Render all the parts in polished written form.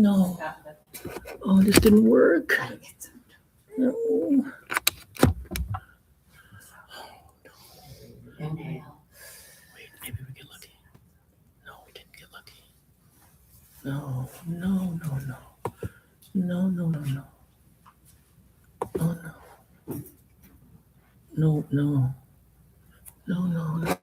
No. Oh, this didn't work. No. Inhale. Wait, maybe we get lucky. No, we didn't get lucky. No, no, no, no. No, no, no, no. Oh, no. No, no. No, no, no.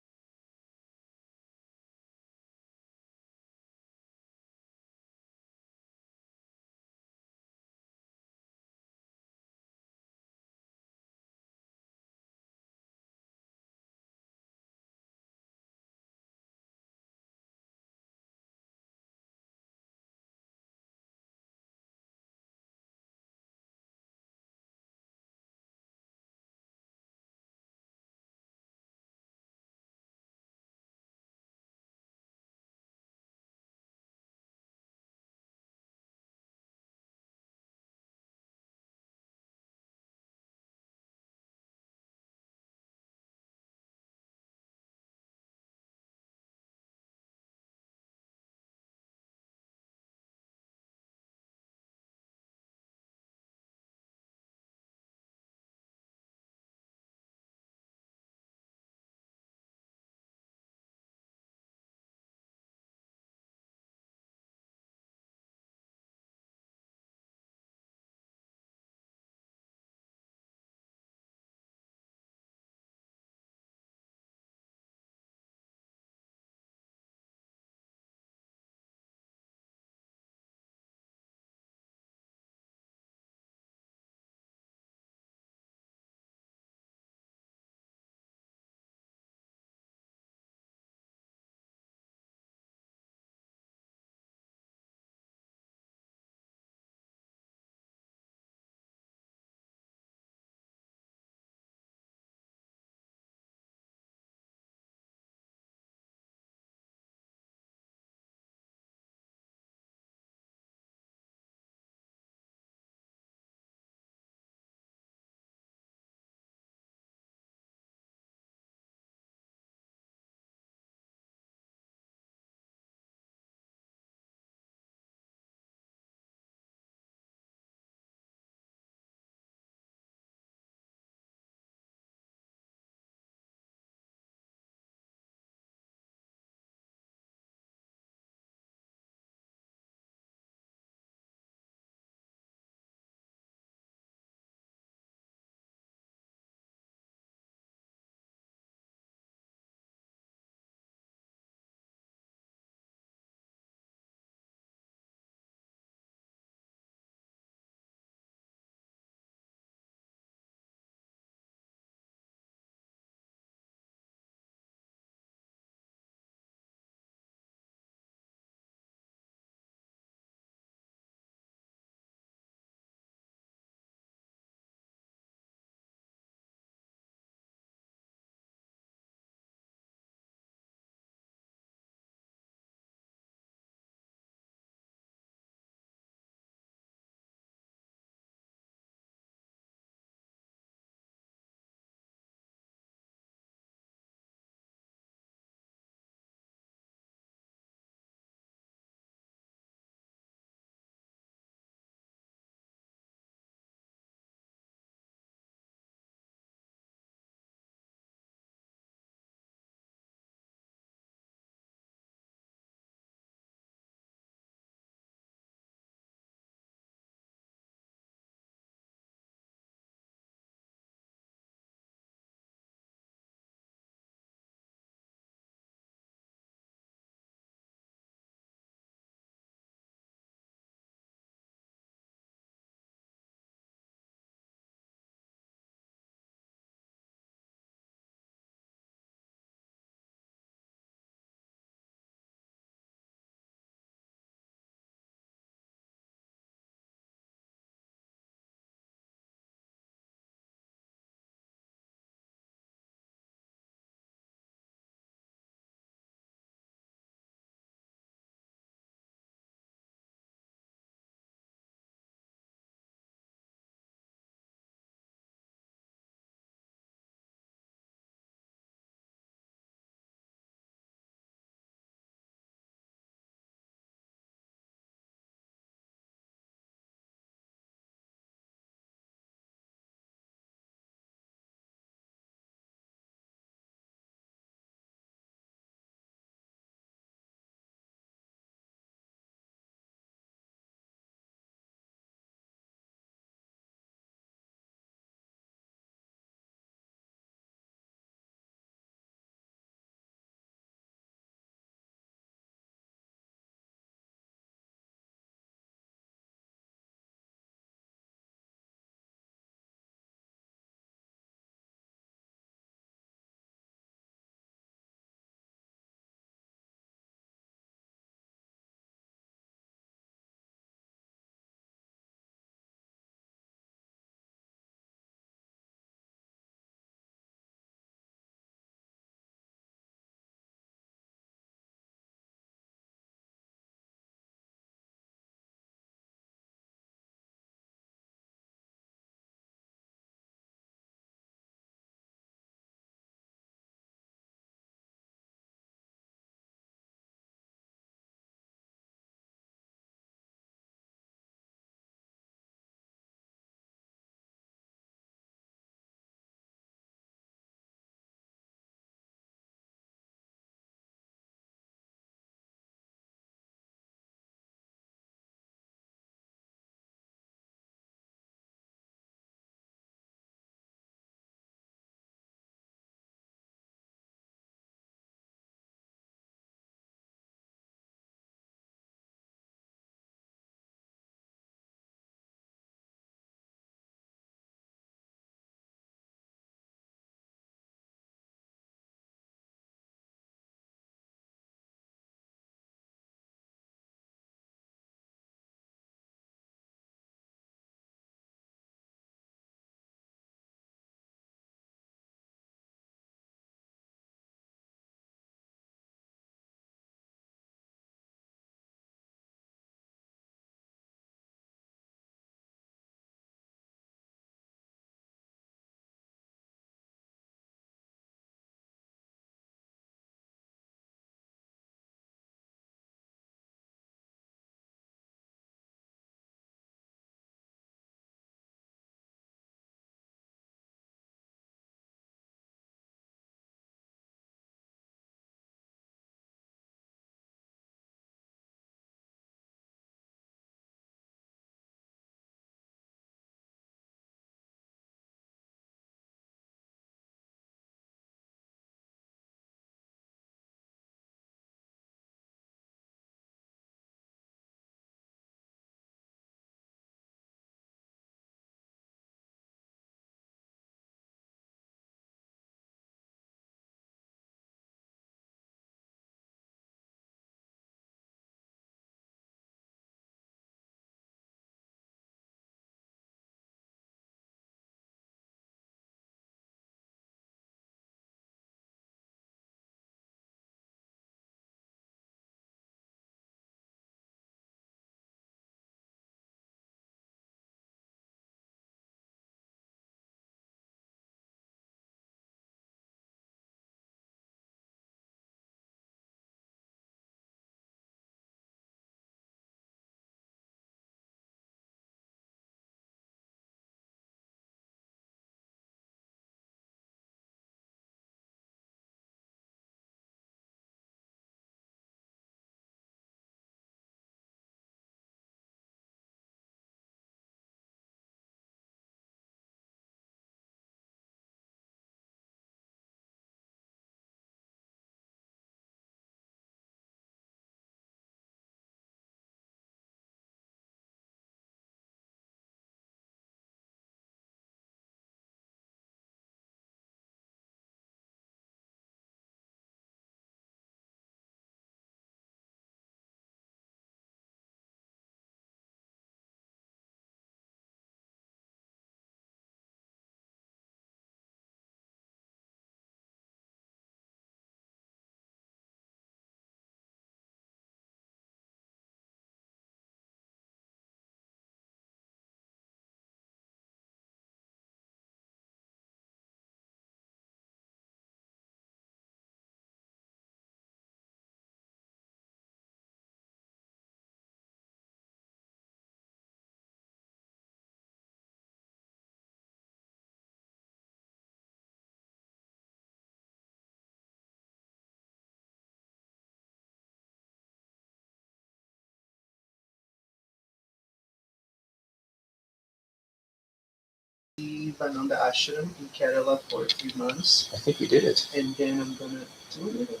plan on the ashram in Kerala for 3 months. I think you did it. And then I'm gonna do it.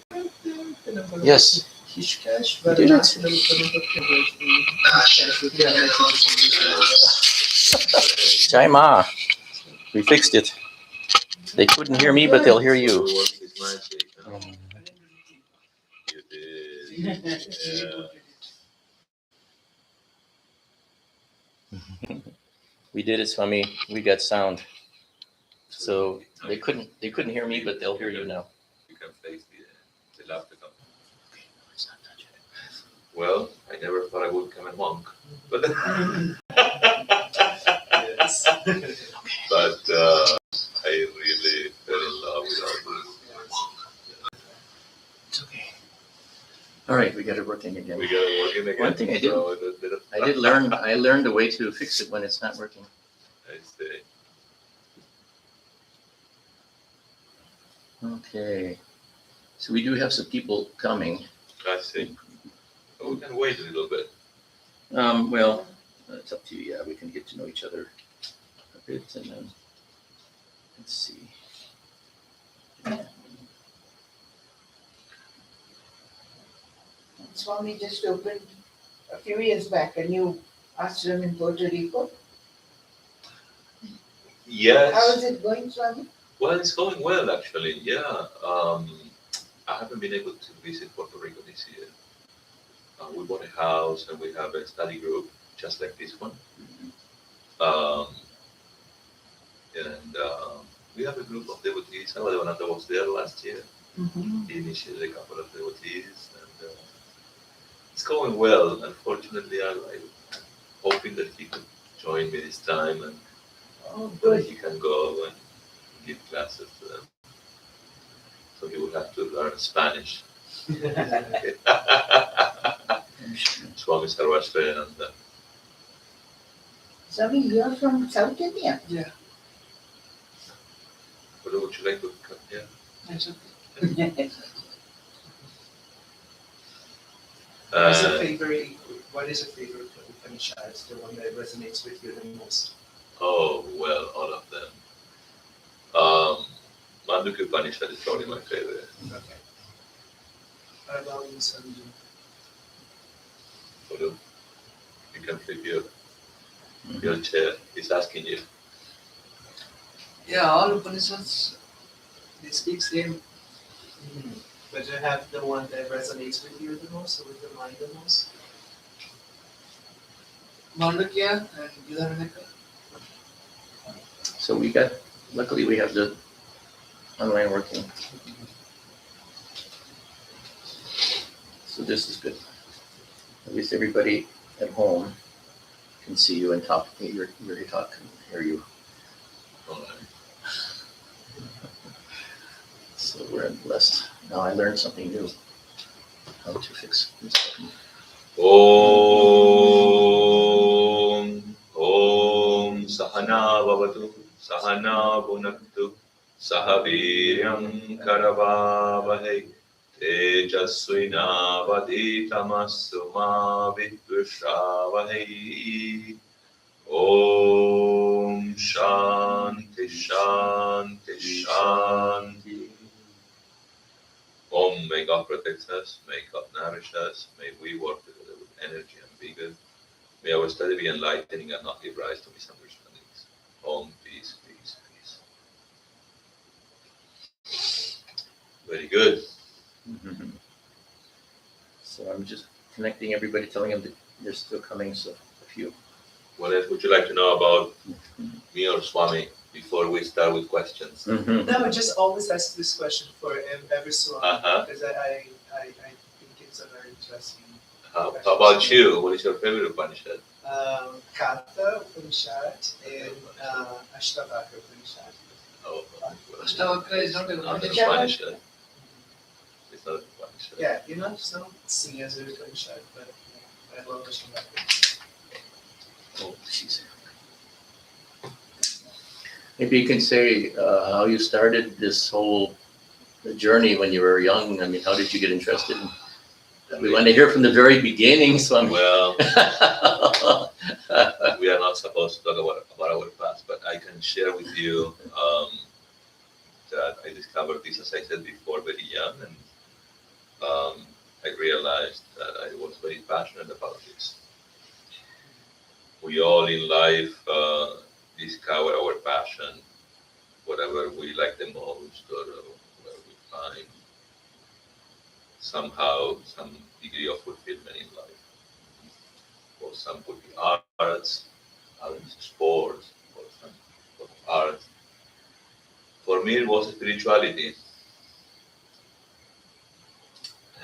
Then I'm gonna Yes. Hishkash, You but did I'm it. asking them to convert the Hishkash with the Jai Ma. We fixed it. They couldn't hear me, but they'll hear you. We did it, Swami. We got sound. So they couldn't hear me, but they'll hear you now. You can face the laptop. Well, I never thought I would become a monk, but Yes. but I really fell in love with all this. It's okay. All right, we got it working again. We got it working again. One thing I did- so I did learn. I learned a way to fix it when it's not working. I see. Okay. So we do have some people coming. I see. But we can wait a little bit. Well, it's up to you. Yeah, we can get to know each other a bit, and then let's see. Swami just opened a few years back a new ashram in Puerto Rico. Yes. How is it going, Swami? Well, it's going well, actually. Yeah. I haven't been able to visit Puerto Rico this year. We bought a house and we have a study group just like this one. And we have a group of devotees. LV Vedanta was there last year. He initiated a couple of devotees. And it's going well. Unfortunately, I'm hoping that he could join me this time and Oh, that good. he can go and give classes to them. So he will have to learn Spanish. Swami Sarvashrayanandaji. Swami, you're from South India. Yeah. Would you like to come here? That's okay. What is a favorite Upanishad? The one that resonates with you the most? Oh, well, all of them. Mandukya Upanishad is probably my favorite. Okay. What about you, Sanju? Ulu, you can flip your chair. He's asking you. Yeah, all Upanishads, they speak same. But you have the one that resonates with you the most, or with your mind the most? Mandukya and Dhyanayogananda. So luckily we have the online working. So this is good. At least everybody at home can see you and talk, hear you talk and hear you. All right. So we're blessed. Now I learned something new. How to fix this button. Om Sahana Bhavatu Sahana Bhunaktu Sahaviryam Karavavahe Tejasvina Vaditamasu Ma Vidvishavahe. Om Shanti Shanti Shanti. Om, may God protect us, may God nourish us, may we work together with energy and vigor. May our study be enlightening and not give rise to misunderstandings. Om, peace, peace, peace. Very good. So I'm just connecting everybody, telling them that they're still coming. So a few. What else would you like to know about me or Swami before we start with questions? No, I just always ask this question for every so often because I think it's a very interesting. How about you? What is your favorite Upanishad? Katha Upanishad and Ashtavakra Upanishad. Oh, Ashtavakra is not an not an Upanishad. Upanishad. It's not an Upanishad. Yeah, it's not seen as an Upanishad, but I love Ashtavakra. Oh, she's maybe you can say how you started this whole journey when you were young. I mean, how did you get interested? We want to hear from the very beginning, Swami. Well, we are not supposed to talk about our past, but I I can share with you that I discovered this, as I said before, very young, and I realized that I was very passionate about this. We all in life discover our passion, whatever we like the most, or where we find somehow some degree of fulfillment in life. For some could be arts, others sports, for some art. For me, it was spirituality,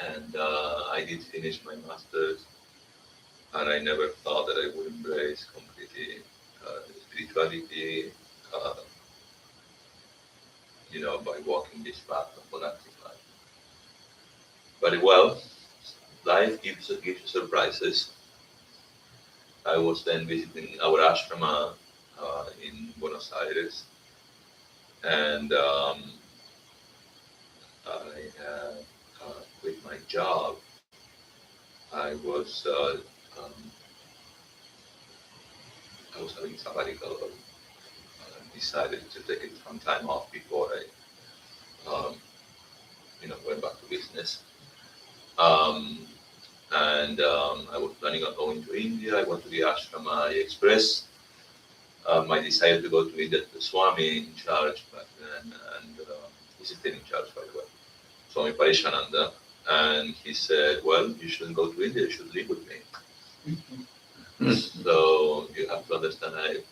and I did finish my master's, and I never thought that I would embrace completely spirituality, uh, by walking this path of monastic life. But well, life gives you surprises. I was then visiting our ashrama in Buenos Aires, and I had quit my job. I was um, I was having sabbatical. Decided to take some time off before I went back to business. Um, and I was planning on going to India. I went to the ashrama. I expressed my desire to go to India to the Swami in charge back then, and he's still in charge, by the way, Swami Sarvashrayanandaji. And he said, "Well, you shouldn't go to India. You should live with me." So you have to understand,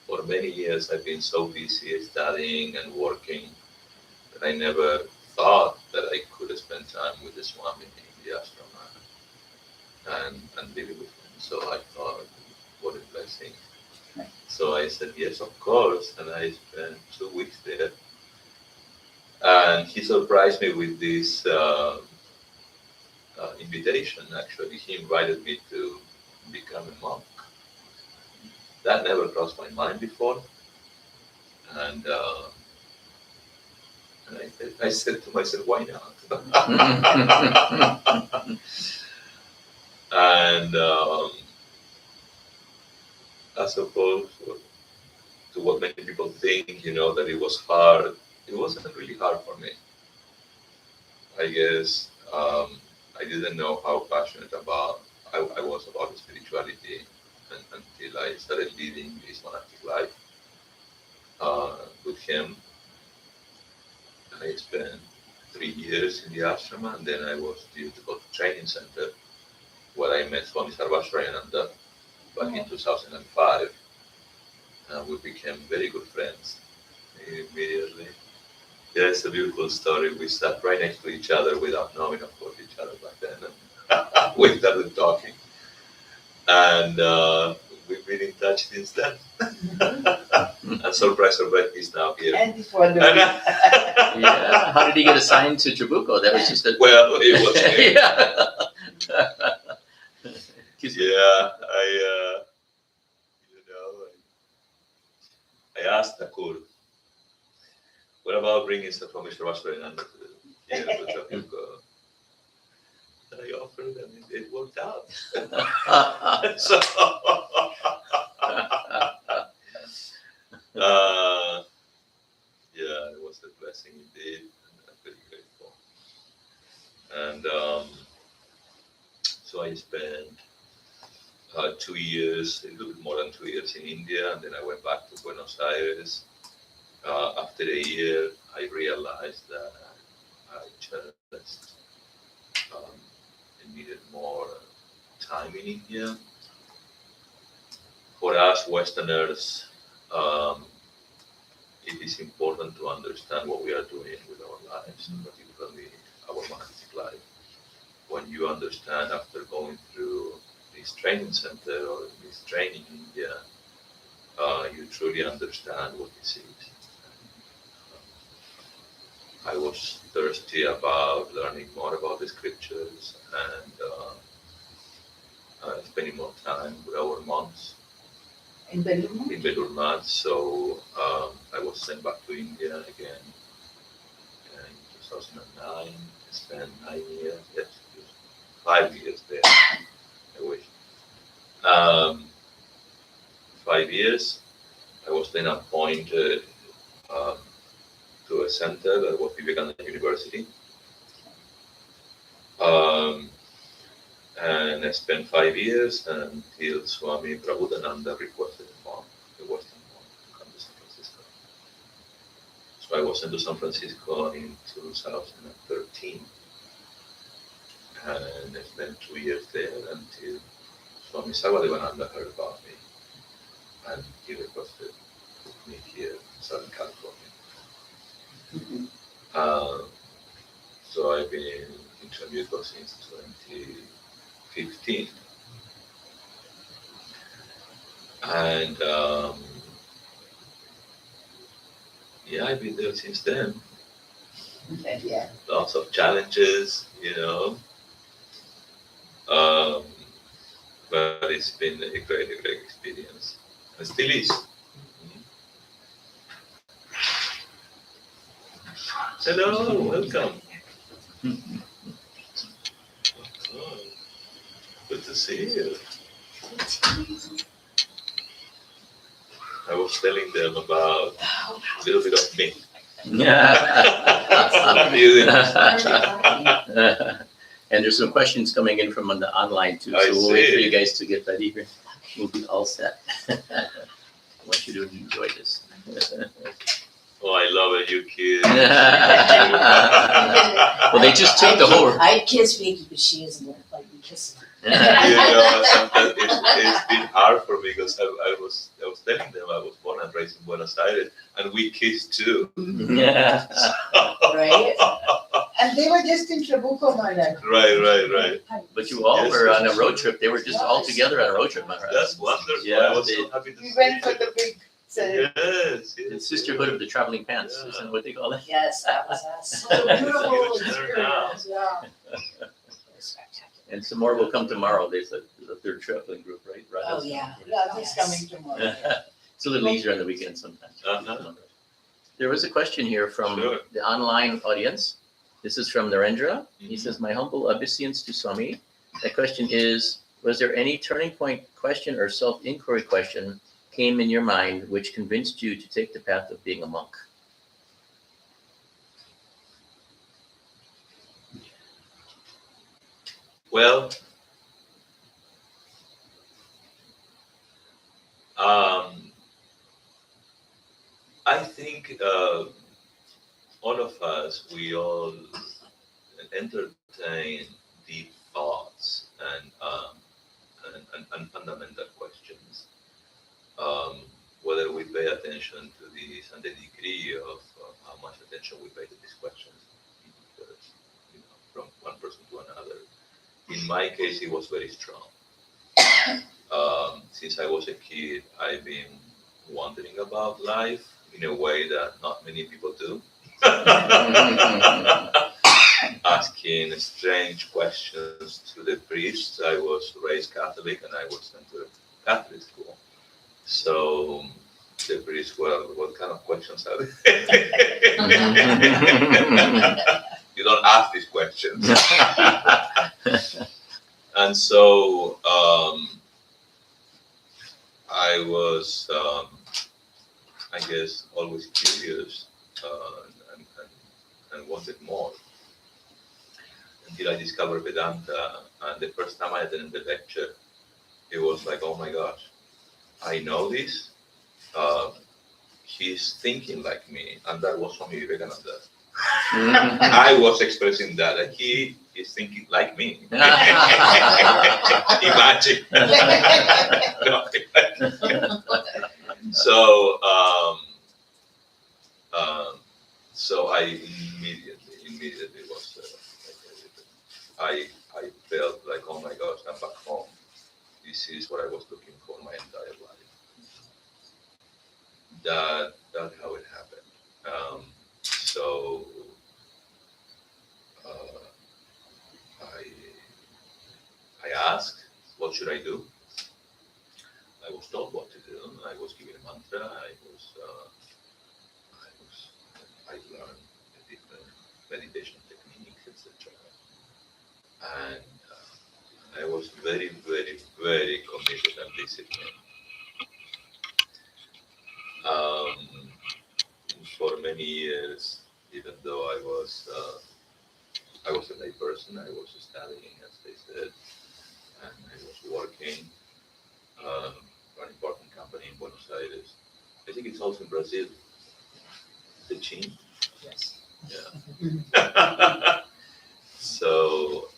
for many years I've been so busy studying and working that I never thought that I could spend time with the Swami in the ashrama and living with him. So I thought, what a blessing. So I said, yes, of course. And I spent 2 weeks there. And he surprised me with this invitation, actually. He invited me to become a monk. That never crossed my mind before. And I said to myself, why not? And as opposed to what many people think, that it was hard, it wasn't really hard for me. I guess I didn't know how passionate I was about spirituality until I started living this monastic life with him. I spent 3 years in the ashrama, and then I was due to go to training center where I met Swami Sarvashrayanandaji back in 2005. And we became very good friends immediately. Yeah, it's a beautiful story. We sat right next to each other without knowing, of course, each other back then. And we started talking. And we've been in touch since then. And surprise, he's now here. And this one. Yeah. How did he get assigned to Trabuco? That was just a. Well, it was. Yeah. I asked Thakur, what about bringing Swami Sarvashrayanandaji here to Trabuco? And I offered, and it worked out. So, yeah, it was a blessing indeed, and I'm very grateful. And so I spent 2 years, a little bit more than 2 years in India, and then I went back to Buenos Aires. After a year, I realized that I just needed more time in India. For us Westerners, it is important to understand what we are doing with our lives, and particularly our monastic life. When you understand after going through this training center or this training in India, you truly understand what this is. I was thirsty about learning more about the scriptures and spending more time with our monks In Belgium? in Bedurmat. So I was sent back to India again in 2009. I spent 9 years, yes, 5 years there. I wish. 5 years. I was then appointed to a center that was Vivekananda University. And I spent 5 years until Swami Prabhudananda requested the Western monk, to come to San Francisco. So I was sent to San Francisco in 2013, and I spent 2 years there until Swami Sarvashrayanandaji heard about me, and he requested me here in Southern California. So I've been in Tramuco since 2015. And yeah, I've been there since then. Yeah. Lots of challenges, but it's been a great experience. And still is. Hello, welcome. Oh, good to see you. I was telling them about a little bit of me. And there's some questions coming in from on the online too, I so we'll wait see. for you guys to get ready here. We'll be all set. I want you to enjoy this. Oh, I love it, you kids. Well, they just took the whole. I kiss Vicky, but she doesn't want to play me kiss. Sometimes it's been hard for me because I was telling them I was born and raised in Buenos Aires, and we kissed too. Yeah. Right? And they were just in Trabuco, Maharaj. Right. But you all Yes, were on a yes. road trip. They were just all together on a road trip, Maharaj. That's wonderful. Yeah, I was they- so happy to We see went for you. the big ceremony. Yes. The sisterhood of the traveling pants, Yeah. isn't that what they call it? Yes, that was us. It was a beautiful Huge turnout. experience, yeah. It was spectacular. And some more will come tomorrow. They said the third traveling group, right? Oh, yeah. Yeah, this coming tomorrow. It's a little easier on the weekend sometimes. Uh-huh. There was a question here from Sure. the online audience. This is from Narendra. He Mhm. says, my humble obeisance to Swami. The question is, was there any turning point question or self-inquiry question came in your mind which convinced you to take the path of being a monk? Well, I think all of us, we all entertain deep thoughts and fundamental questions. Whether we pay attention to this and the degree of how much attention we pay to these questions differs, from one person to another. In my case, it was very strong. Since I was a kid, I've been wondering about life in a way that not many people do. Asking strange questions to the priests. I was raised Catholic and I was sent to Catholic school. So the priests were, what kind of questions are they? You don't ask these questions. And so I was, I guess, always curious and wanted more. Until I discovered Vedanta, and the first time I attended the lecture, it was like, oh my gosh, I know this. He's thinking like me, and that was Swami Vivekananda. I was expressing that he is thinking like me. Imagine. So I immediately was. I felt like, oh my gosh, I'm back home. This is what I was looking for my entire life. That's how it happened. So I asked, what should I do? I was told what to do. I was given a mantra. I learned the different meditation techniques, etc. And I was very, very, very committed and disciplined. many years, even though I was a lay person, I was studying, as they said, and I was working for an important company in Buenos Aires. I think it's also in Brazil, the Chin. Yes. Yeah. So,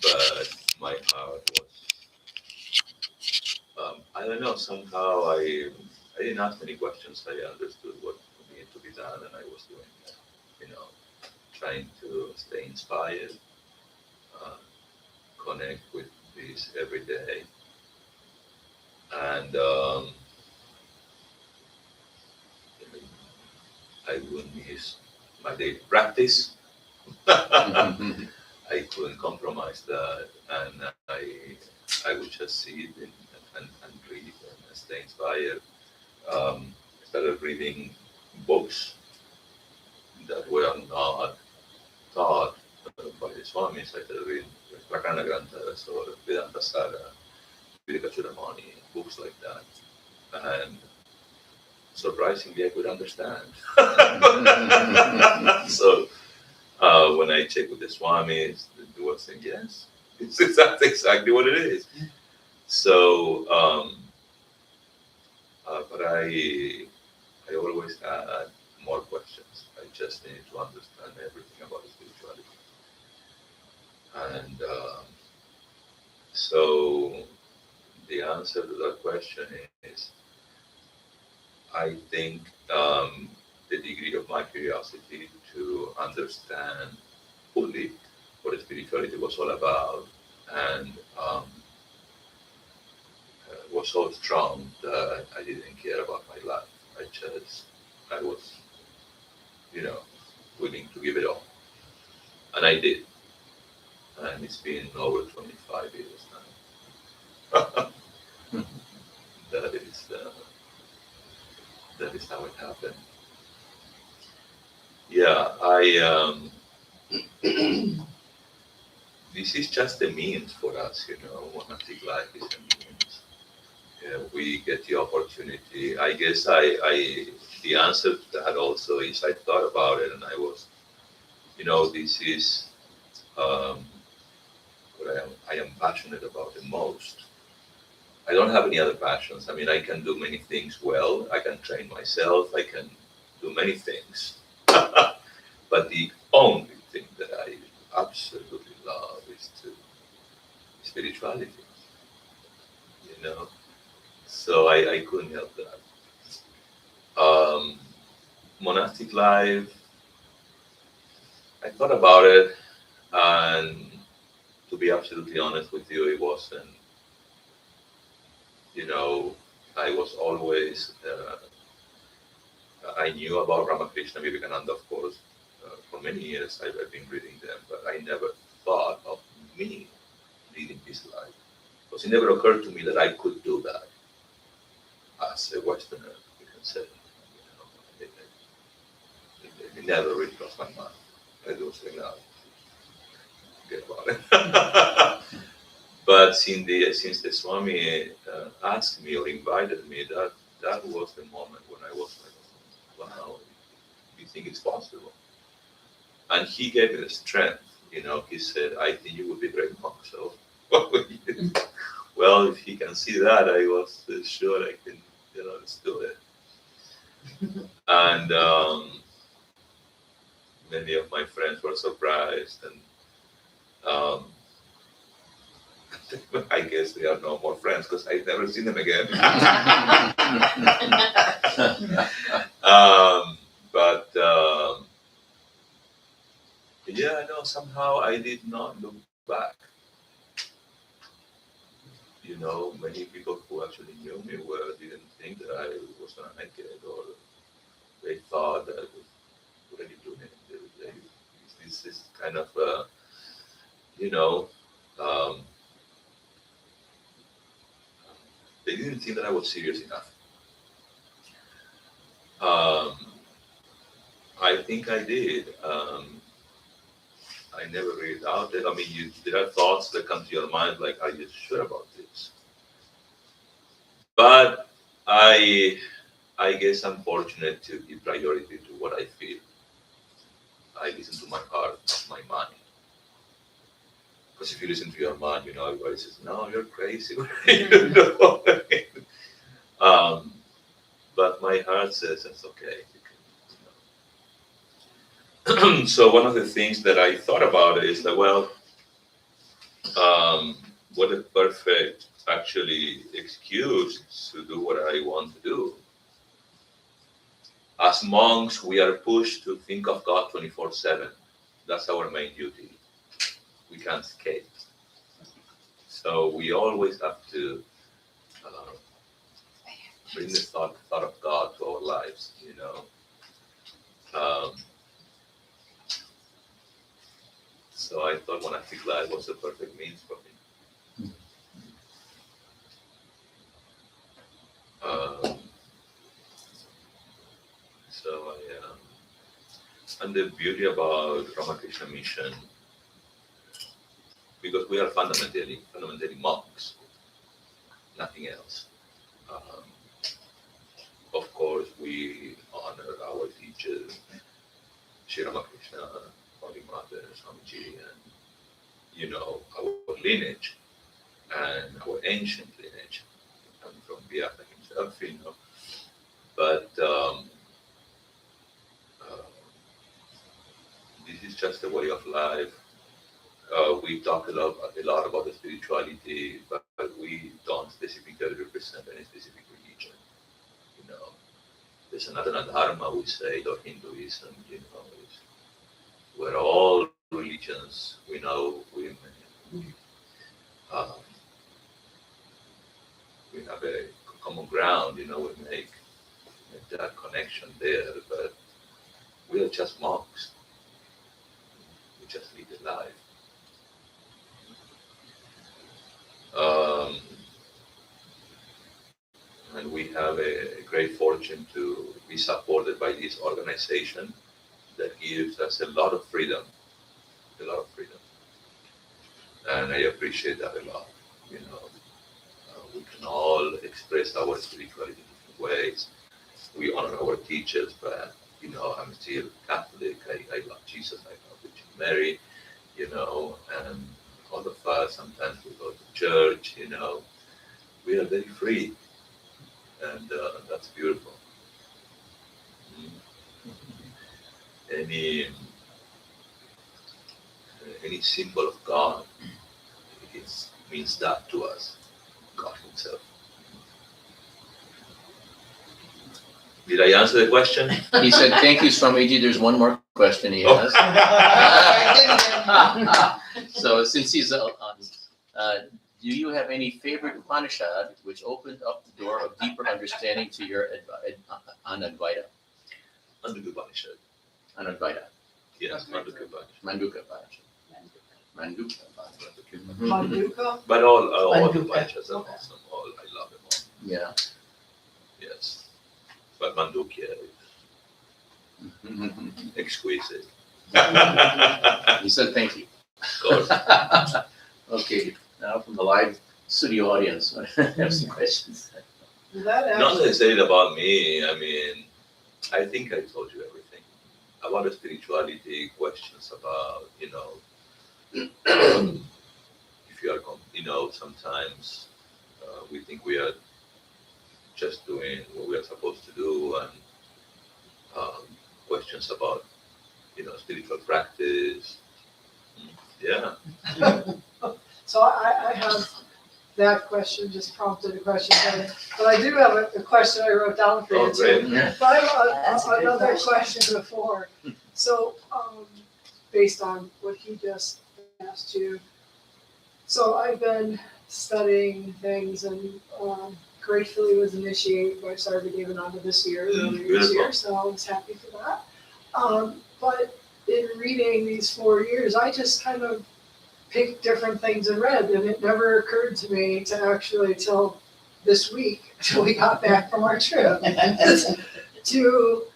but my heart was, I don't know, somehow I didn't ask many questions. I understood what needed to be done, and I was doing it, trying to stay inspired, uh, connect with this every day. And I wouldn't miss my daily practice. I couldn't compromise that, and I would just sit and read and stay inspired. I started reading books that were not taught by the Swamis. I started reading Prakana Granthas or Vedanta Saga, Vidika Chudamani, books like that. And surprisingly, I could understand. So when I checked with the Swamis, they were saying, yes, it's exactly what it is. So, but I always had more questions. I just needed to understand everything about spirituality. And so the answer to that question is, I think the degree of my curiosity to understand fully what spirituality was all about, and was so strong that I didn't care about my life. I was, willing to give it all. And I did. And it's been over 25 years now. that is that is how it happened. Yeah, this is just a means for us, monastic life is a means. We get the opportunity. I guess the answer to that also is I thought about it and I was, this is what I am passionate about the most. I don't have any other passions. I mean, I can do many things well. I can train myself. I can do many things. But the only thing that I absolutely love is spirituality. So I couldn't help that. Monastic life, I thought about it, and to be absolutely honest with you, it wasn't, I was always, I knew about Ramakrishna Vivekananda, of course, for many years I've been reading them, but I never thought of me leading his life. Because it never occurred to me that I could do that as a Westerner, you can say. It never really crossed my mind. I was saying, no, forget about it. But since the Swami asked me or invited me, that was the moment when I was like, wow, you think it's possible? And he gave me the strength. He said, I think you would be a great monk. So, well, if he can see that, I was sure I can, let's do it. And many of my friends were surprised, and I guess they are no more friends because I've never seen them again. But yeah, no, somehow I did not look back. Many people who actually knew me didn't think that I was going to make it, or they thought that, what are you doing? This is kind of, they didn't think that I was serious enough. I think I did. I never really doubted. I mean, there are thoughts that come to your mind like, are you sure about this? But I I guess I'm fortunate to give priority to what I feel. I listen to my heart, not my mind. Because if you listen to your mind, everybody says, no, you're crazy. You know? But my heart says, it's okay. So one of the things that I thought about is that, well, what a perfect, actually, excuse to do what I want to do. As monks, we are pushed to think of God 24/7. That's our main duty. We can't escape. So we always have to bring the thought of God to our lives, So I thought monastic life was the perfect means for me. So and the beauty about Ramakrishna Mission, because we are fundamentally monks, nothing else. Of course, we honor our teachers, Sri Ramakrishna, Holy Mother, Swamiji, and our lineage and our ancient lineage, coming from Vyasa himself, But this is just a way of life. We talk a lot about the spirituality, but we don't specifically represent any specific religion. There's another dharma, we say, or Hinduism, where all religions we know we have a common ground, we make that connection there, but we are just monks. We just live a life. And we have a great fortune to be supported by this organization that gives us a lot of freedom. And I appreciate that a lot. We can all express our spirituality in different ways. We honor our teachers, but I'm still Catholic. I love Jesus. I love Virgin Mary. And all of us sometimes we go to church. We are very free, and that's beautiful. Any symbol of God, it means that to us, God Himself. Did I answer the question? He said, thank you, Swamiji. There's one more question he has. So since he's on, do you have any favorite Upanishad which opened up the door of deeper understanding to your Anadvaita? Mandukya Upanishad. Anadvaita. Yes, Mandukya Upanishad. Mandukya Upanishad. Mandukya Upanishad. Manduka? But all the Mandukya. Upanishads are Okay. awesome. I love them all. Yeah. Yes. But Mandukya is exquisite. He said, thank you. Of course. Okay, now from the live studio audience, I have some questions. That Not actually, necessarily about me. I think I told you everything about the spirituality, questions about, if you are, sometimes we think we are just doing what we are supposed to do, and questions about, spiritual practice. Yeah. so I have that question, just prompted a question, but I do have a question I wrote down for you Oh, great. too. Yeah. But I That's a have good another question. question before. So, based on what he just asked you, so I've been studying things and gratefully was initiated by Swami Dhyanayogananda this year, earlier this Beautiful. year, so I was happy for that. But in reading these 4 years, I just kind of picked different things and read, and it never occurred to me to actually till this week, till we got back from our trip, to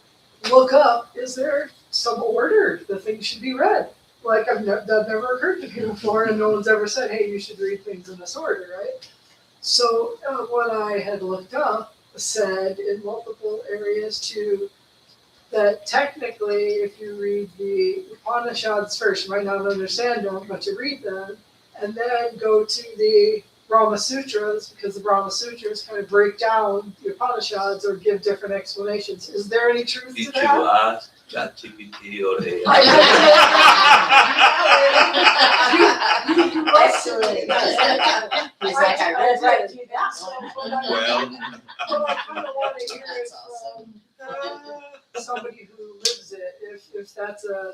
look up, is there some order the things should be read? Like that never occurred to me before, and no one's ever said, hey, you should read things in this order, right? So what I had looked up said in multiple areas too, that technically if you read the Upanishads first, you might not understand them, but you read them, and then go to the Brahma Sutras, because the Brahma Sutras kind of break down the Upanishads or give different explanations. Is there any truth Did to you that? ask ChatGPT or AI? You must have. Excellent. He's like, I read right through that one. Well, Well, I kind of want to hear it That's awesome. from somebody who lives it, if that's a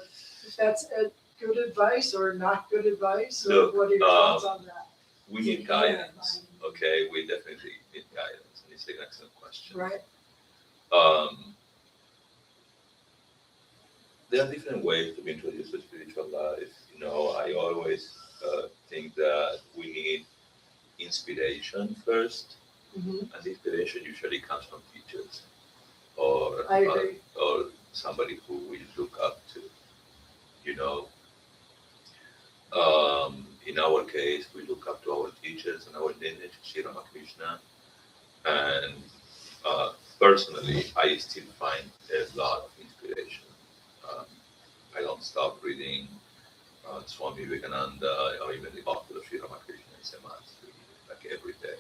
good advice or not good advice, or Look, what are your thoughts on that? we need guidance, okay? We definitely need guidance, and it's an excellent question. Right, There are different ways to be introduced to spiritual life. You know, I always think that we need inspiration first, Mhm. and inspiration usually comes from teachers or I agree. or somebody who we look up to. You know, in our case, we look up to our teachers and our lineage, Sri Ramakrishna, and personally, I still find a lot of inspiration. I don't stop reading Swami Vivekananda or even the Gospel of Sri Ramakrishna. It's a must read, like every day.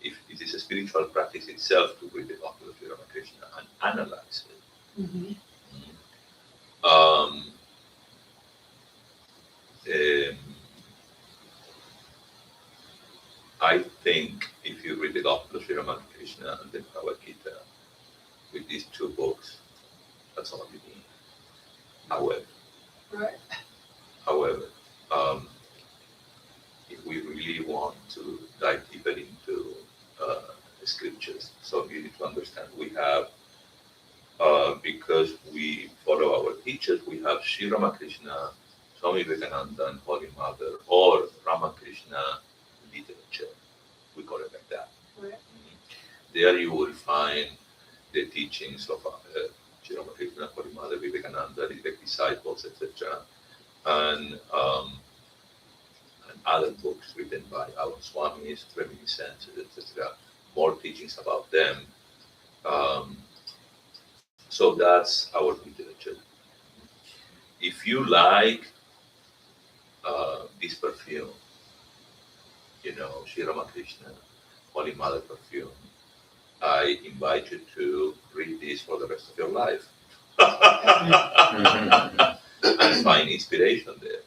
If it is a spiritual practice itself to read the Gospel of Sri Ramakrishna and analyze it. Mhm. Um, I think if you read the Gospel of Sri Ramakrishna and the Bhagavad Gita with these two books, that's all you need. Right, However, if we really want to dive deeper into the scriptures, so you need to understand we have, because we follow our teachers, we have Sri Ramakrishna, Swami Vivekananda, and Holy Mother, or Ramakrishna literature. We call it like that. right. There you will find the teachings of Sri Ramakrishna, Holy Mother, Vivekananda, the disciples, etc. And other books written by our Swamis, reminiscences, etc. More teachings about them. So that's our literature. If you like this perfume, you know, Sri Ramakrishna, Holy Mother perfume, I invite you to read this for the rest of your life and find inspiration there.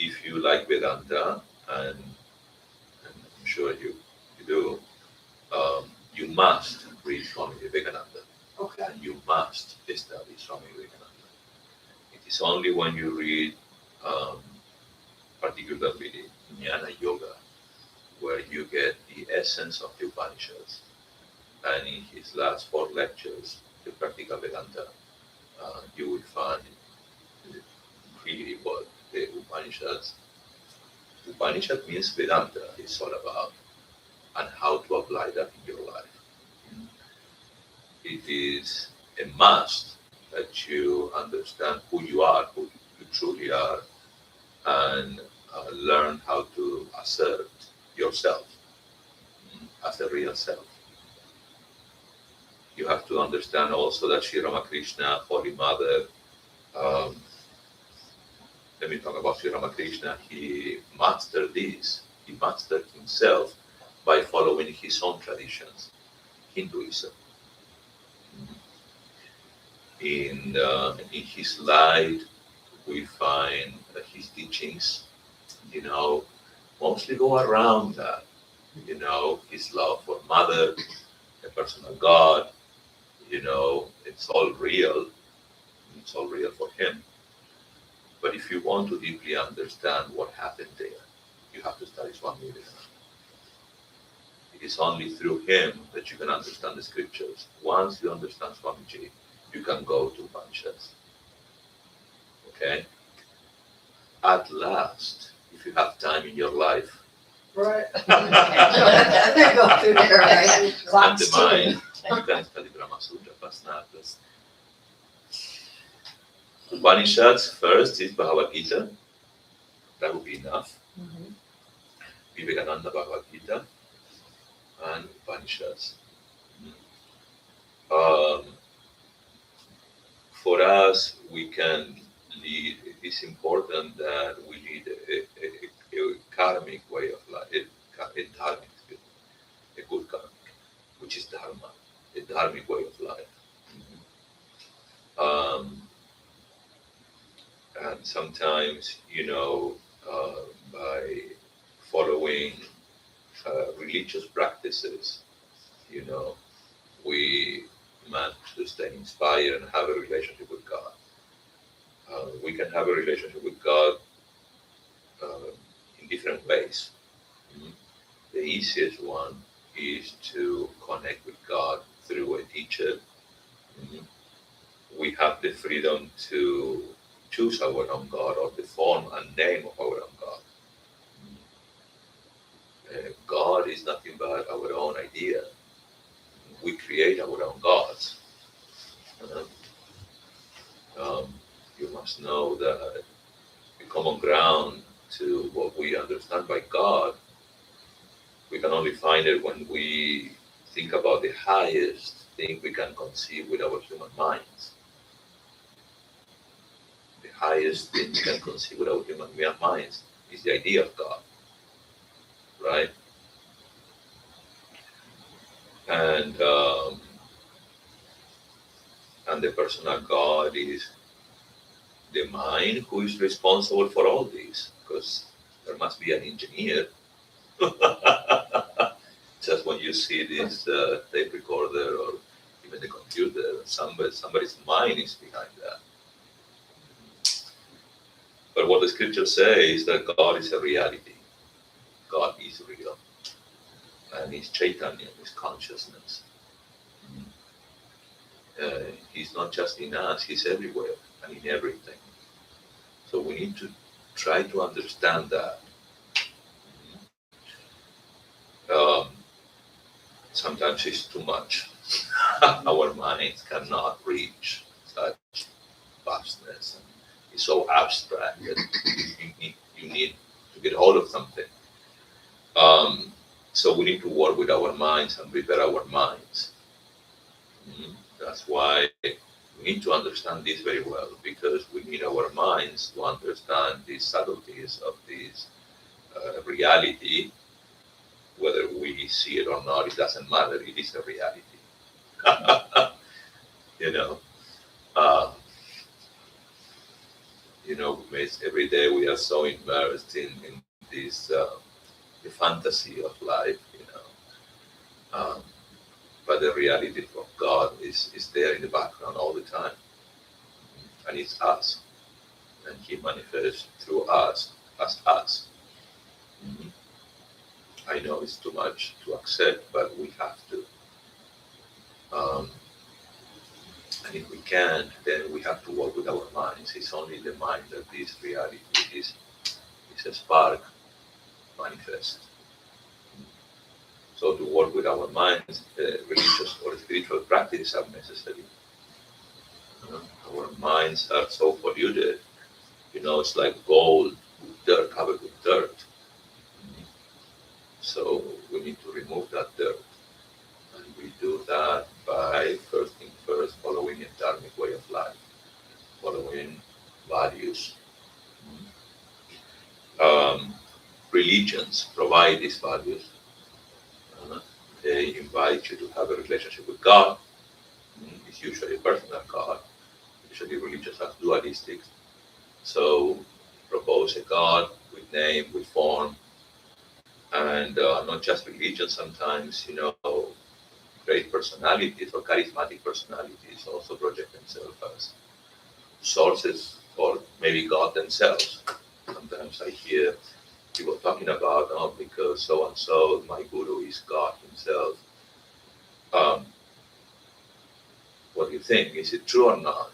If you like Vedanta, and I'm sure you do, you must read Swami Vivekananda, Okay, and you must study Swami Vivekananda. It is only when you read, particularly Jnana Yoga, where you get the essence of the Upanishads. And in his last 4 lectures, the Practical Vedanta, you will find really what the Upanishads. Upanishad means Vedanta is all about, and how to apply that in your life. It is a must that you understand who you are, who you truly are, and learn how to assert yourself as a real self. You have to understand also that Sri Ramakrishna, Holy Mother, let me talk about Sri Ramakrishna, he mastered this. He mastered himself by following his own traditions, Hinduism. In his life, we find that his teachings, you know, mostly go around that. You know, his love for Mother, a personal God, you know, it's all real. It's all real for him. But if you want to deeply understand what happened there, you have to study Swami Vivekananda. It is only through him that you can understand the scriptures. Once you understand Swamiji, you can go to Upanishads. Okay? At last, if you have time in your life, right. Go through there, right? and Clock's the mind, you can study Brahma Sutra, Pasnatas. Upanishads first is Bhagavad Gita. That would be enough. Mhm. Vivekananda Bhagavad Gita. and Upanishads. Um, for us, we can lead. It's important that we lead a karmic way of life, a dharmic, a good karmic, which is dharma, a dharmic way of life. Um, and sometimes, by following religious practices, you know, we manage to stay inspired and have a relationship with God. We can have a relationship with God in different ways. Mhm. The easiest one is to connect with God through a teacher. Mhm. We have the freedom to choose our own God or the form and name of our own God. God is nothing but our own idea. We create our own gods. Uh, you must know that the common ground to what we understand by God, we can only find it when we think about the highest thing we can conceive with our human minds. The highest thing we can conceive with our human minds is the idea of God, right? And the personal God is the mind who is responsible for all this, because there must be an engineer. Just when you see this tape recorder or even the computer, somebody's mind is behind that. But what the scriptures say is that God is a reality. God is real. And He's Chaitanya, His consciousness. He's not just in us, He's everywhere and in everything. So we need to try to understand that. Sometimes it's too much. Our minds cannot reach such vastness. And it's so abstract that you need to get hold of something. So we need to work with our minds and prepare our minds. That's why we need to understand this very well, because we need our minds to understand the subtleties of this reality. Whether we see it or not, it doesn't matter. It is a reality. you know, uh, every day we are so immersed in this the fantasy of life, but the reality of God is there in the background all the time, and it's us, and He manifests through us as us. Mhm. I know it's too much to accept, but we have to. And if we can't, then we have to work with our minds. It's only the mind that this reality is a spark manifest. So to work with our minds, religious or spiritual practices are necessary. Our minds are so polluted. It's like gold, dirt covered with dirt. So we need to remove that dirt. And we do that by, first thing first, following a dharmic way of life, following values. Religions provide these values. They invite you to have a relationship with God. It's usually a personal God. Usually religions are dualistic. So propose a God with name, with form, and not just religion. Sometimes, great personalities or charismatic personalities also project themselves as sources or maybe God themselves. Sometimes I hear people talking about, because so and so, my guru is God Himself. What do you think? Is it true or not?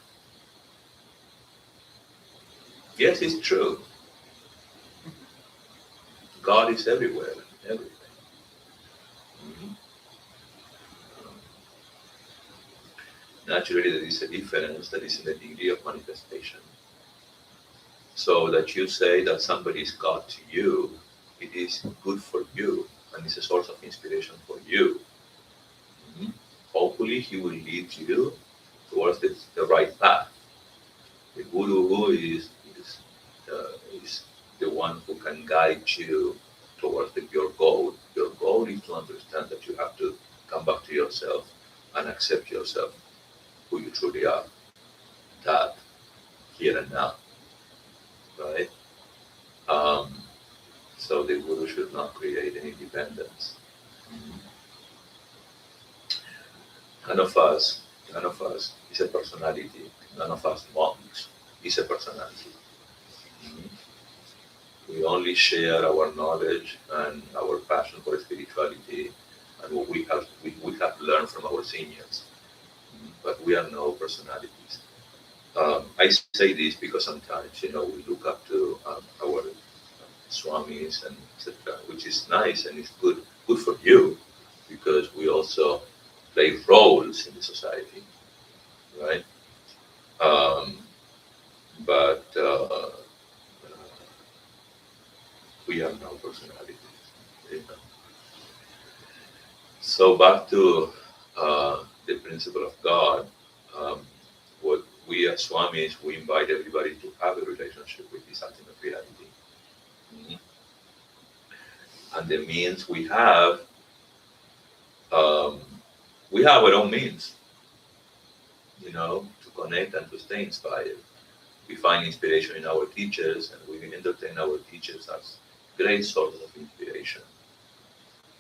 Yes, it's true. God is everywhere, everything. Naturally, there is a difference that is in the degree of manifestation. So that you say that somebody is God to you, it is good for you and is a source of inspiration for you. Mhm. Hopefully, he will lead you towards the right path. The guru is the one who can guide you towards your goal. Your goal is to understand that you have to come back to yourself and accept yourself, who you truly are, that here and now, right? Um, so the guru should not create any dependence. Mhm. None of us is a personality. None of us monks is a personality. Mhm. We only share our knowledge and our passion for spirituality and what we have learned from our seniors. Mhm. But we are no personalities. I say this because sometimes, we look up to our swamis and etc., which is nice and it's good for you because we also play roles in the society, right? Um, but we have no personalities. You know? So back to the principle of God. Um, what we as swamis, we invite everybody to have a relationship with this ultimate reality. Mhm. And the means um, we have our own means, to connect and to stay inspired. We find inspiration in our teachers, and we entertain our teachers as great sources of inspiration.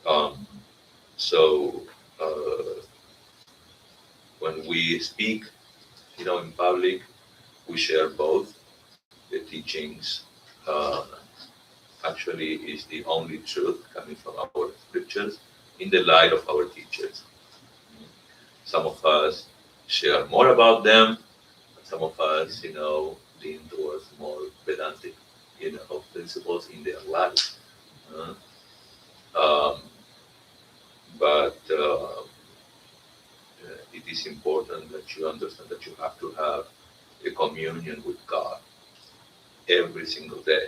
Um, so when we speak, in public, we share both. The teachings actually is the only truth coming from our scriptures in the light of our teachers. Some of us share more about them, some of us, lean towards more pedantic, principles in their life. Uh, um, but it is important that you understand that you have to have a communion with God every single day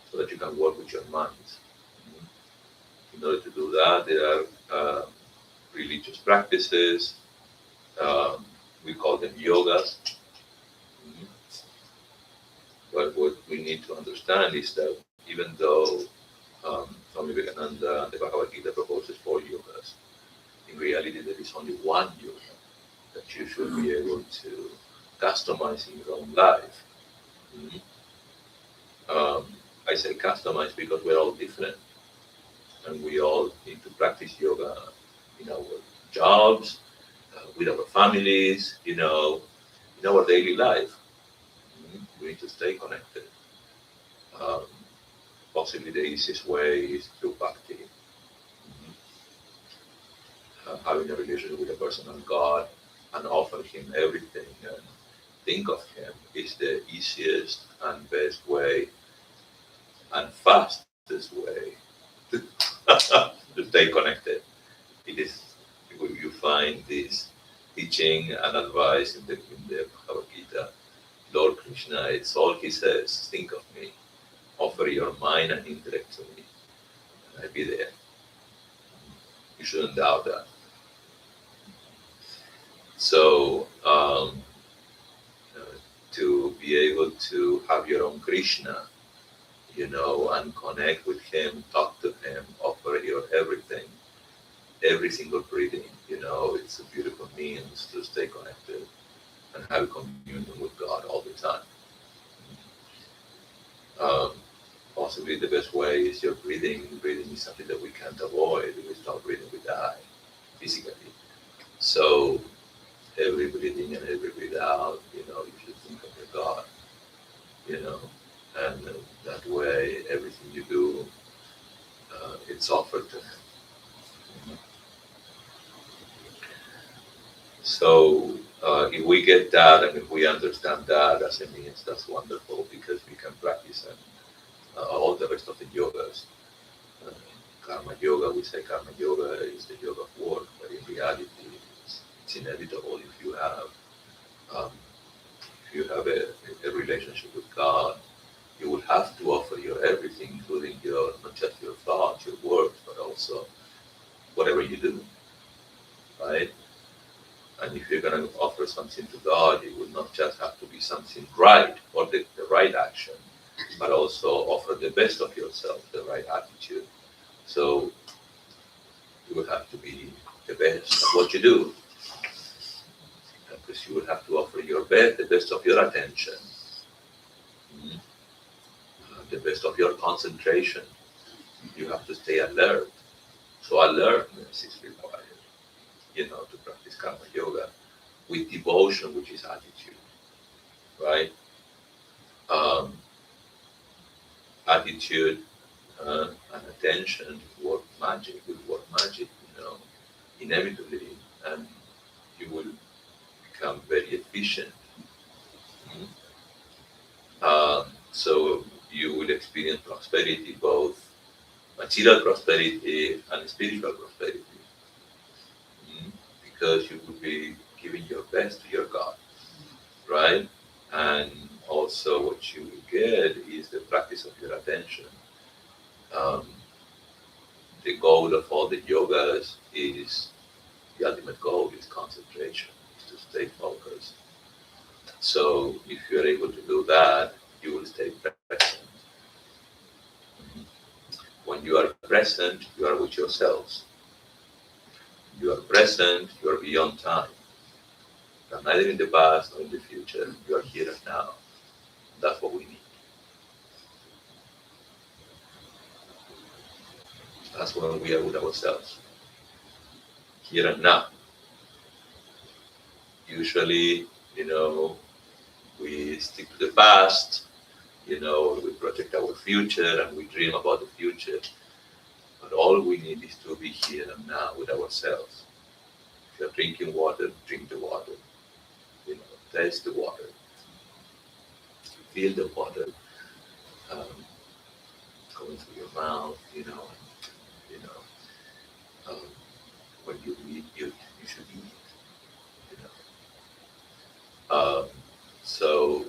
so that you can work with your minds. In order to do that, there are religious practices. Um, we call them yogas. Mhm. But what we need to understand is that even though Swami Vivekananda and the Bhagavad Gita proposes 4 yogas, in reality there is only one yoga that you should be able to customize in your own life. Mhm. I say customize because we're all different and we all need to practice yoga in our jobs, with our families, in our daily life. We need to stay connected. Um, Possibly the easiest way is through bhakti. Mhm. Having a relationship with a personal God and offer Him everything and think of Him is the easiest and best way and fastest way to, to stay connected. It is you find this teaching and advice in the Bhagavad Gita. Lord Krishna, it's all He says. Think of me. Offer your mind and intellect to me, and I'll be there. You shouldn't doubt that. So, to be able to have your own Krishna, and connect with Him, talk to Him, offer your everything, every single breathing, it's a beautiful means to stay connected and have communion with God all the time. Um, Possibly the best way is your breathing. Breathing is something that we can't avoid. If we stop breathing, we die physically. So every breathing and every breath out, you should think of your God, and that way everything you do, it's offered to Him. So if we get that and if we understand that as a means, that's wonderful because we can practice all the rest of the yogas. Uh, Karma yoga, we say karma yoga is the yoga of work, but in reality, it's inevitable um, if you have a relationship with God, you will have to offer your everything, including your, not just your thoughts, your words, but also whatever you do, right? And if you're going to offer something to God, it will not just have to be something right or the right action, but also offer the best of yourself, the right attitude. So you will have to be the best at what you do, because you will have to offer your best, the best of your attention, the best of your concentration. You have to stay alert. So alertness is required, to practice karma yoga with devotion, which is attitude, right? Attitude and attention work magic, will work magic, inevitably, and you will become very efficient. So you will experience prosperity, both material prosperity and spiritual prosperity, because you will be giving your best to your God, right? And also what you will get is the practice of your attention. The goal of all the yogas is, the ultimate goal is concentration, is to stay focused. So if you're able to do that, you will stay present. When you are present, you are with yourselves. You are present, you are beyond time. You are neither in the past nor in the future. You are here and now. That's what we need. That's when we are with ourselves. Here and now. Usually, we stick to the past, we project our future and we dream about the future. But all we need is to be here and now with ourselves. If you're drinking water, drink the water. Taste the water. Feel the water going through your mouth, when you eat, you should eat, So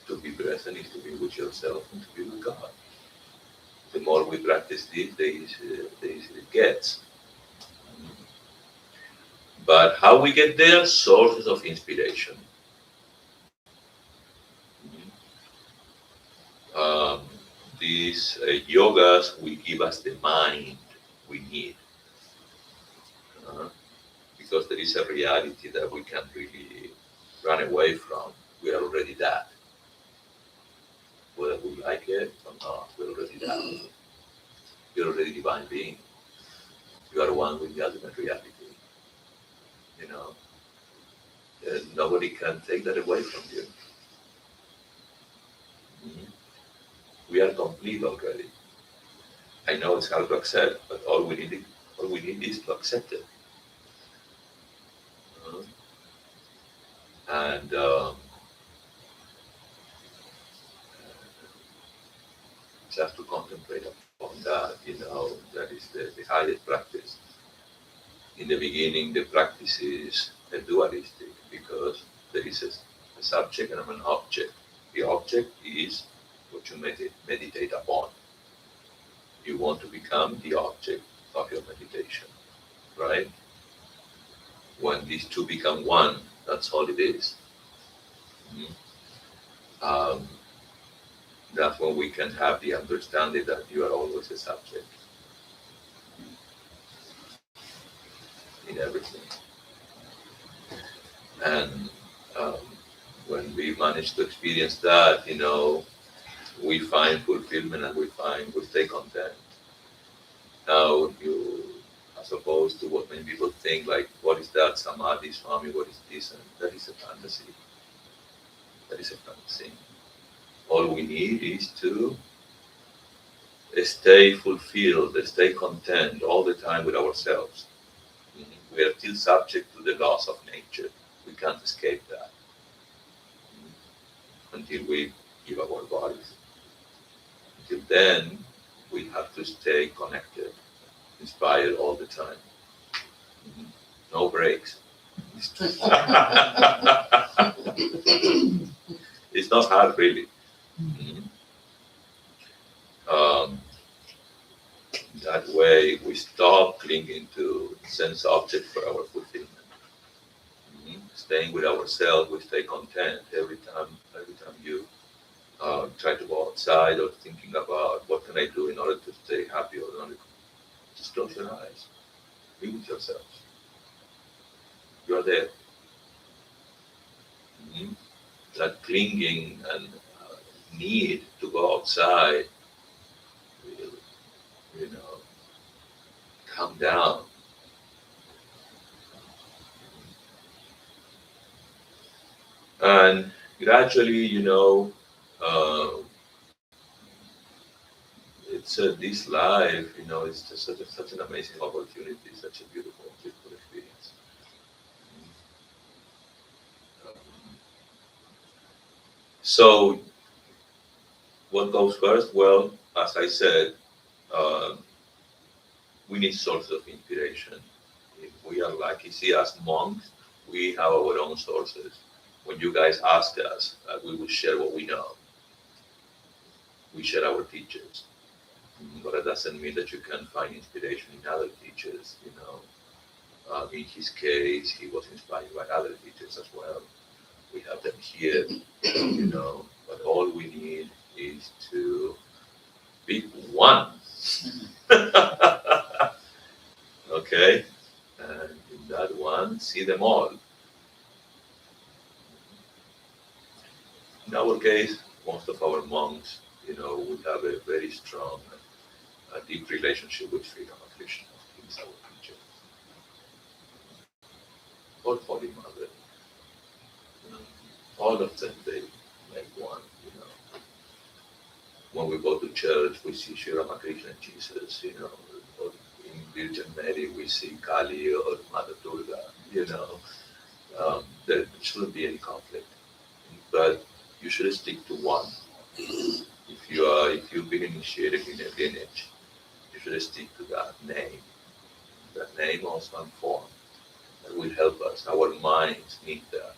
to be present is to be with yourself and to be with God. The more we practice this, the easier it gets. But how we get there? Sources of inspiration. These yogas will give us the mind we need. Because there is a reality that we can't really run away from. We are already that. Whether we like it or not, we're already that. You're already divine being. You are one with the ultimate reality. Nobody can take that away from you. We are complete already. I know it's hard to accept, but all we need is to accept it. And just to contemplate upon that, that is the highest practice. In the beginning, the practice is a dualistic because there is a subject and an object. The object is what you meditate upon. You want to become the object of your meditation, right? When these two become one, that's all it is. That's when we can have the understanding that you are always a subject in everything. And when we manage to experience that, we find fulfillment and we stay content. Now, as opposed to what many people think, like, what is that, samadhi, Swami, what is this? And that is a fantasy. That is a fantasy. All we need is to stay fulfilled, stay content all the time with ourselves. We are still subject to the laws of nature. We can't escape that until we give up our bodies. Until then, we have to stay connected, inspired all the time. No breaks. It's not hard, really. way, we stop clinging to sense objects for our fulfillment. Staying with ourselves, we stay content every time you try to go outside or thinking about what can I do in order to stay happy or not. Just close your eyes. Be with yourself. You are there. That clinging and need to go outside will, come down. And gradually, it's this life, it's just such an amazing opportunity, such a beautiful experience. So, what goes first? Well, as I said, we need sources of inspiration. If we are lucky, see, as monks, we have our own sources. When you guys ask us, we will share what we know. We share our teachers. But it doesn't mean that you can find inspiration in other teachers, In his case, he was inspired by other teachers as well. We have them here, but all we need is to be one. Okay? And in that one, see them all. In our case, most of our monks, we have a very strong, deep relationship with Sri Ramakrishna. He's our teacher. Or Holy Mother. All of them, they make one, When we go to church, we see Sri Ramakrishna and Jesus, or in Virgin Mary, we see Kali or Mother Durga, there shouldn't be any conflict. But you should stick to one. If you've been initiated in a lineage, you should stick to that name of some form that will help us. Our minds need that.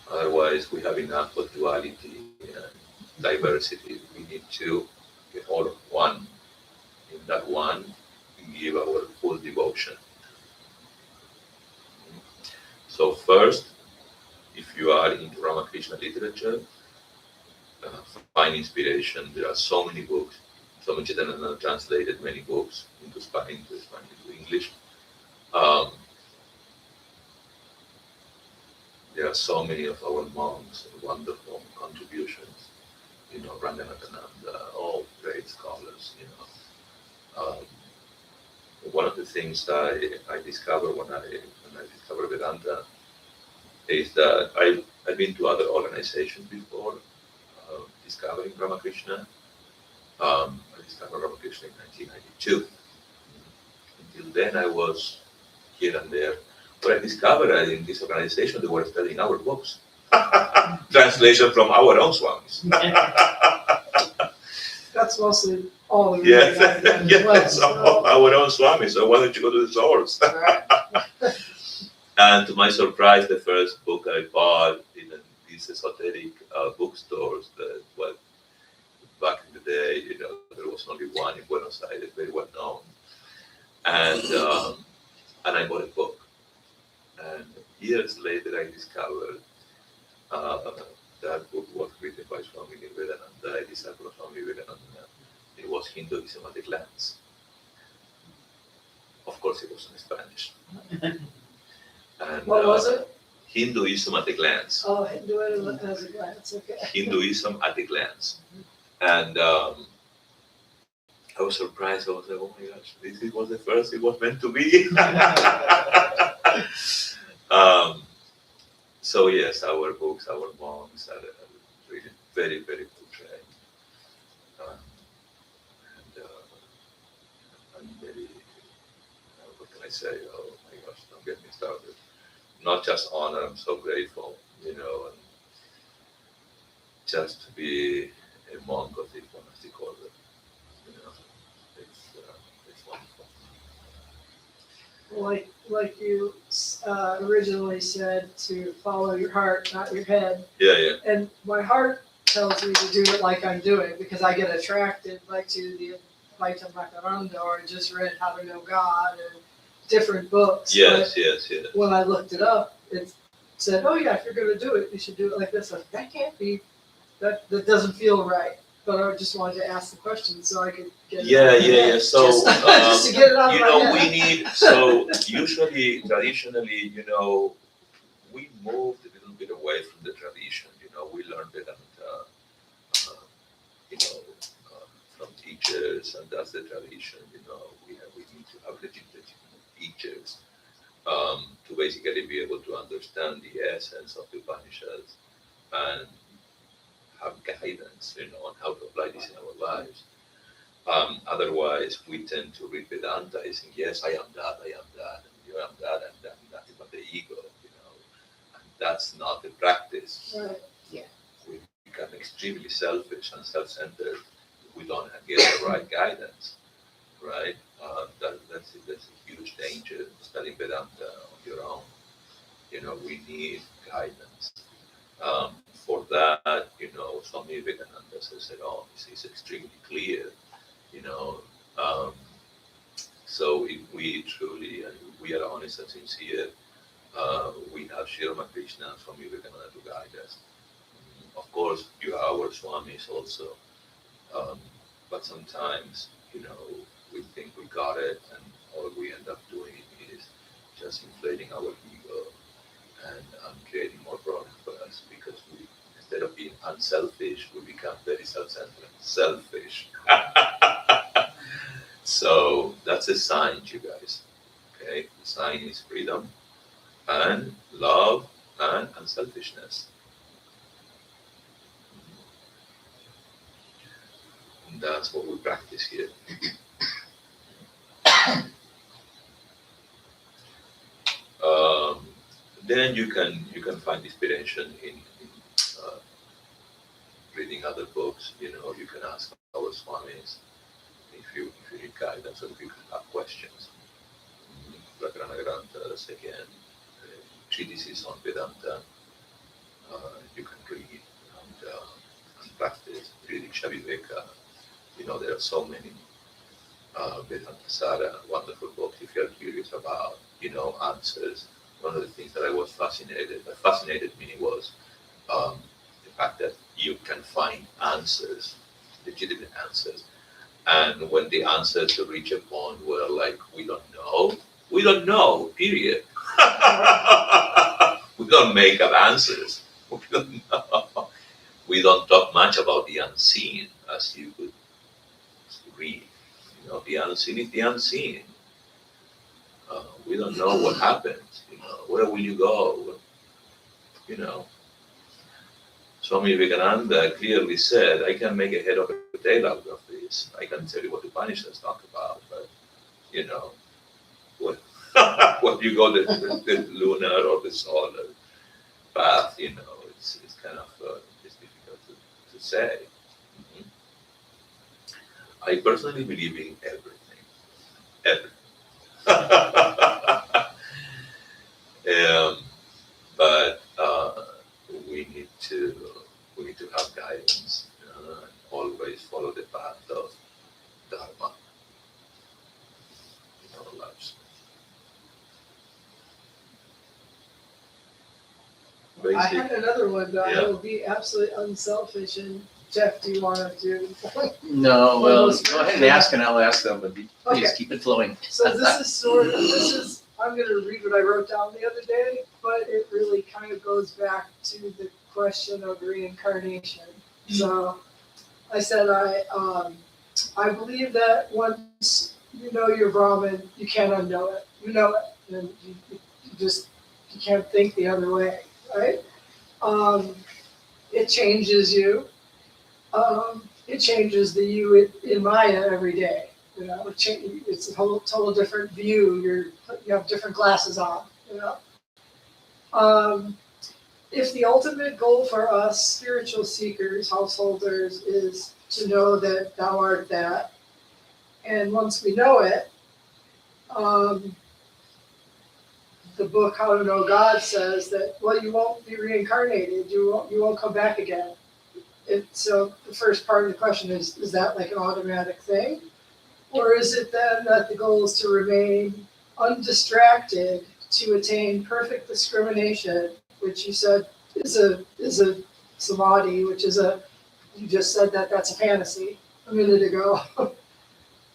Otherwise, we have enough of duality and diversity. We need to get all of one. In that one, we give our full devotion. So first, if you are into Ramakrishna literature, find inspiration. There are so many books. Swami Dhyanayogananda translated many books into Spanish, into English. There are so many of our monks, wonderful contributions. Dhyanayogananda, all great scholars. One of the things I discovered when I discovered Vedanta is that I've been to other organizations before discovering Ramakrishna. I discovered Ramakrishna in 1992. Until then, I was here and there. But I discovered that in this organization, they were studying our books. Translation from our own Swamis. That's mostly all the Yes, yes, our own Swamis. So why don't you go to the source? And to my surprise, the first book I bought in these esoteric bookstores that, back in the day, there was only one in Buenos Aires, very well known. And I bought a book. And years later, I discovered that book was written by Swami Dhyanayogananda, a disciple of Swami Vedanta. It was Hinduism at a glance. Of course, it was in Spanish. And, what was it? Hinduism at a glance. Oh, Hinduism at a glance, okay. Hinduism at a glance. And I was surprised. I was like, oh my gosh, this was the first, it was meant to be. So yes, our books, our monks are really very, very good trained. I'm very, what can I say? Oh my gosh, don't get me started. Not just honor, I'm so grateful, and just to be a monk of this monastic order, it's wonderful. Like you originally said, to follow your heart, not your head. Yeah. And my heart tells me to do it like I'm doing, because I get attracted to the Dhyanayogananda, or I just read How to Know God, or different books. Yes, But yes, yes. when I looked it up, it said, "Oh yeah, if you're going to do it, you should do it like this." Like, that can't be. That doesn't feel right. But I just wanted to ask the question so I could get it out of my head. So, Just to get it out of my head. we need, so usually, traditionally, we moved a little bit away from the tradition. We learned Vedanta, from teachers, and that's the tradition. We need to have legitimate teachers to basically be able to understand the essence of the Upanishads and have guidance, on how to apply this in our lives. Otherwise, we tend to read Vedanta as saying, yes, I am that, and you am that, and nothing but the ego, and that's not the practice. Right. We become extremely selfish and self-centered if we don't get the right guidance, right? That's a huge danger, studying Vedanta on your own. We need guidance. For that, Swami Dhyanayogananda says it all. It's extremely clear, So if we truly, and we are honest and sincere, we have Sri Ramakrishna and Swami Dhyanayogananda to guide us. Of course, you have our Swamis also, but sometimes, we think we got it, and all we end up doing is just inflating our ego and creating more problems for us, because instead of being unselfish, we become very self-centered, selfish. So that's a sign, you guys. Okay, the sign is freedom and love and unselfishness. And that's what we practice here. Then you can find inspiration in reading other books. You can ask our Swamis if you need guidance, or if you have questions. Granthas, again, treatises on Vedanta. You can read and practice. Reading Shaviveka. There are so many. Vedanta Sara, wonderful book if you're curious about, answers. One of the things that fascinated me was the fact that you can find answers, legitimate answers. And when the answers reach a point where, like, we don't know, period. We don't make up answers. We don't know. We don't talk much about the unseen, as you could read. The unseen is the unseen. We don't know what happens. Where will you go? Swami Vivekananda clearly said, I can make a head of a tail out of this. I can tell you what the Upanishads talk about, but when you go the lunar or the solar path, it's kind of it's difficult to say. I personally believe in everything. But we need to have guidance, and always follow the path of Dharma in our lives. I had another one, but Yeah. I will be absolutely unselfish. And Jeff, do you want to do? No, well, go ahead and ask, and I'll ask them, but please Okay. keep it flowing. So I'm going to read what I wrote down the other day, but it really kind of goes back to the question of reincarnation. So I said, I believe that once you know you're Brahmin, you can't unknow it. You know it, and you can't think the other way, right? It changes you. It changes the you in Maya every day. It's a total different view. You have different glasses on. If the ultimate goal for us spiritual seekers, householders, is to know that thou art that, and once we know it, the book How to Know God says that, well, you won't be reincarnated. You won't come back again. So the first part of the question is that like an automatic thing? Or is it then that the goal is to remain undistracted to attain perfect discrimination, which you said is a samadhi, which is you just said that that's a fantasy a minute ago,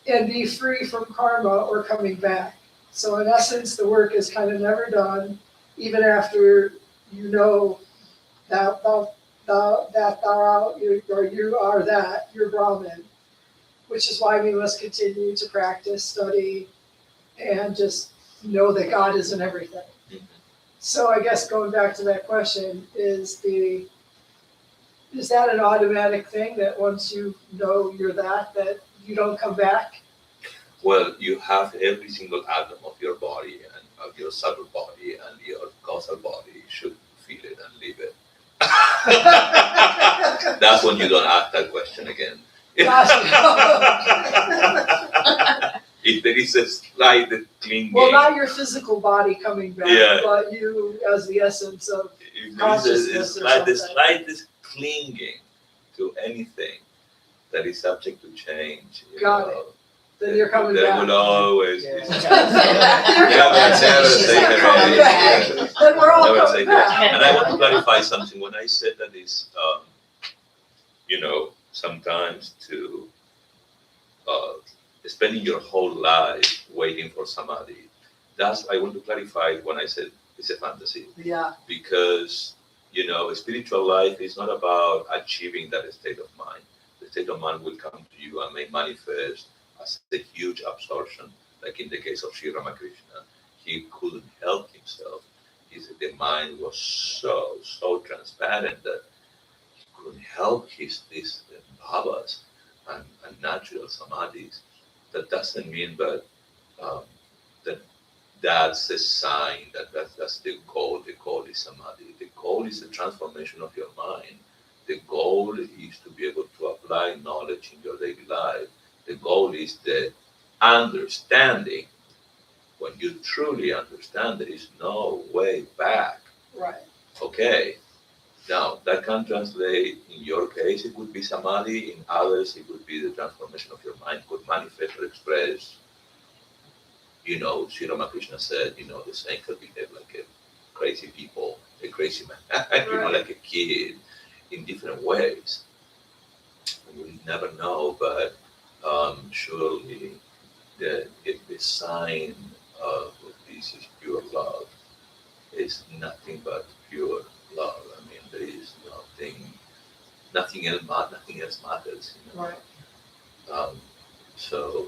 and be free from karma or coming back. So in essence, the work is kind of never done, even after you know that you are that, you're Brahman, which is why we must continue to practice, study, and just know that God is in everything. Mhm. So I guess going back to that question, is that an automatic thing that once you know you're that you don't come back? Well, you have every single atom of your body and of your subtle body and your causal body should feel it and live it. That's when you don't ask that question again. If there is a slight clinging. Well, not your physical body coming back, Yeah. but you as the essence of If there is consciousness or the something. slightest clinging to anything that is subject to change, Got it. Then you're coming there back. will always Yeah. be. Never say You're that coming already. back. Then we're all Never coming say that. back. And I want to clarify something. When I said that is, sometimes to spending your whole life waiting for samadhi, I want to clarify when I said it's a fantasy. Yeah. Because, spiritual life is not about achieving that state of mind. The state of mind will come to you and may manifest as a huge absorption, like in the case of Sri Ramakrishna. He couldn't help himself. The mind was so transparent that he couldn't help these bhavas and natural samadhis. That doesn't mean that that's a sign that's the goal. The goal is samadhi. The goal is the transformation of your mind. The goal is to be able to apply knowledge in your daily life. The goal is the understanding. When you truly understand, there is no way back. Right. Okay. Now, that can translate, in your case, it could be samadhi. In others, it could be the transformation of your mind, could manifest or express. Sri Ramakrishna said, the saint could behave like a crazy people, a crazy man, Right. like a kid, in different ways. We never know, but surely the sign of this is pure love. It's nothing but pure love. I mean, there is nothing else matters. Right. So.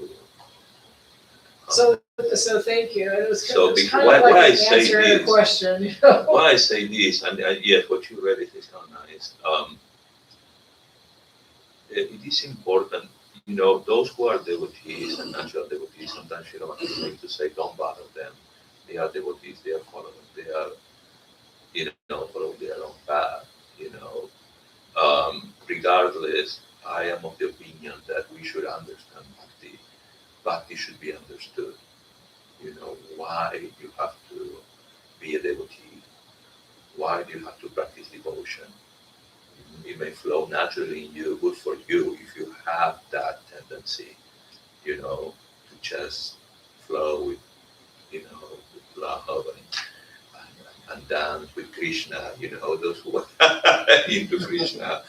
So thank you. It was So kind why of like I an say answer and a this- question. Why I say this, and yes, what you read is kind of nice. It is important, those who are devotees and natural devotees, sometimes you don't need to say, don't bother them. They are devotees, they are followers, they are, following their own path, Regardless, I am of the opinion that we should understand bhakti. Bhakti should be understood. Why you have to be a devotee. Why do you have to practice devotion? It may flow naturally in you, good for you if you have that tendency, to just flow with, with love and dance with Krishna, those who are into Krishna,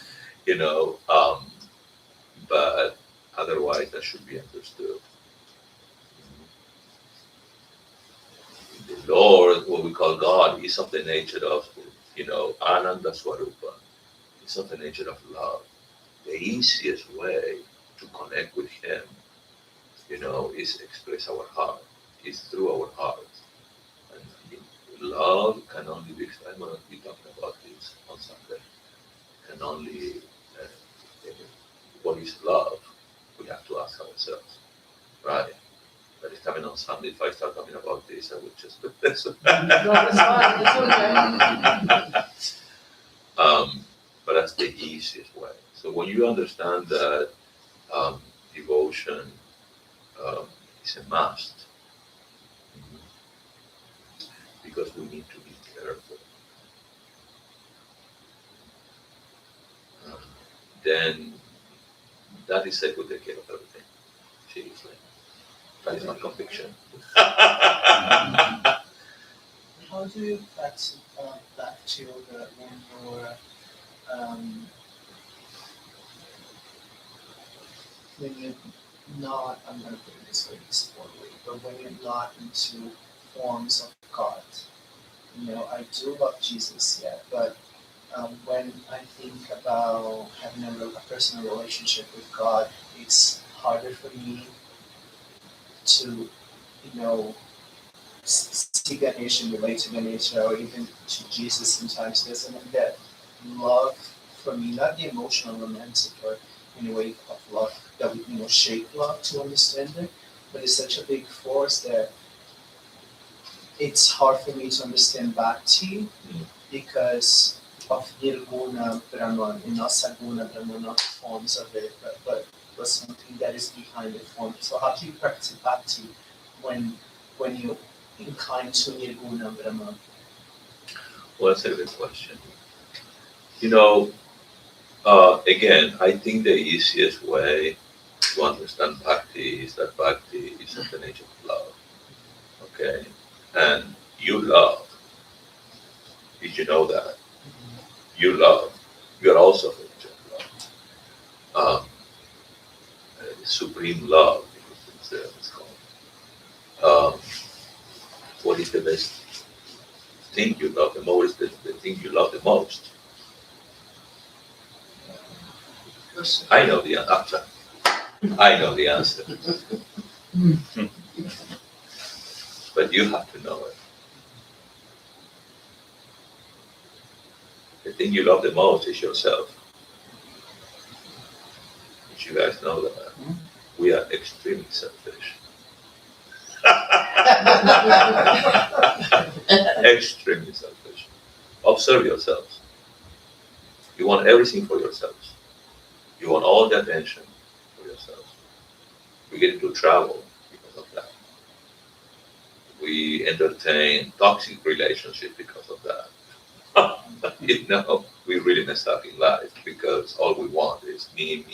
but otherwise that should be understood. The Lord, what we call God, is of the nature of, Ananda Swarupa. It's of the nature of love. The easiest way to connect with Him, is express our heart. Is through our heart. And love can only be expressed. I'm going to be talking about this on Sunday. Can only, what is love? We have to ask ourselves, right? But it's coming on Sunday. If I start talking about this, I would just put this. No, it's fine. It's okay. But that's the easiest way. So when you understand that devotion is a must, because we need to be careful, then that is a good take care of everything, seriously. That is not conviction. How do you practice bhakti yoga when you're not, I'm going to put it this way, this poorly, but when you're not into forms of God? You know, I do love Jesus, yeah, but when I think about having a personal relationship with God, it's harder for me to, you know, see Ganesh and relate to Ganesh or even to Jesus sometimes. There's that love for me, not the emotional, romantic, or in a way of love that we, you know, shape love to understand it, but it's such a big force that it's hard for me to understand Bhakti because of Nirguna Brahman, and not Saguna Brahman, not the forms of it, but something that is behind the form. So how do you practice Bhakti when you incline to Nirguna Brahman? Well, that's a good question. You know, again, I think the easiest way to understand Bhakti is that Bhakti is of the nature of love. Okay? And you love. Did you know that? You love. You are also of the nature of love. Supreme love, it's called. What is the best thing you love the most? The thing you love the most? I know the answer. I know the answer. But you have to know it. The thing you love the most is yourself. Did you guys know that? We are extremely selfish. Extremely selfish. Observe yourselves. You want everything for yourselves. You want all the attention for yourselves. We get into trouble because of that. We entertain toxic relationships because of that. You know, we really mess up in life because all we want is me.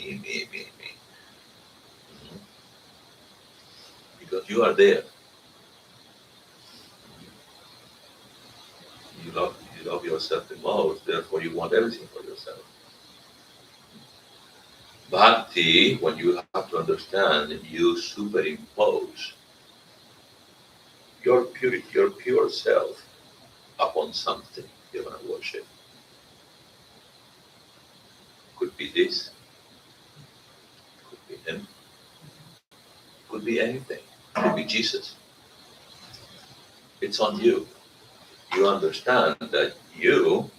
Because you are there. You love yourself the most, therefore you want everything for yourself. Bhakti, when you have to understand, you superimpose your purity, your pure self upon something you're going to worship. Could be this, could be him, could be anything, could be Jesus. It's on you. You understand that you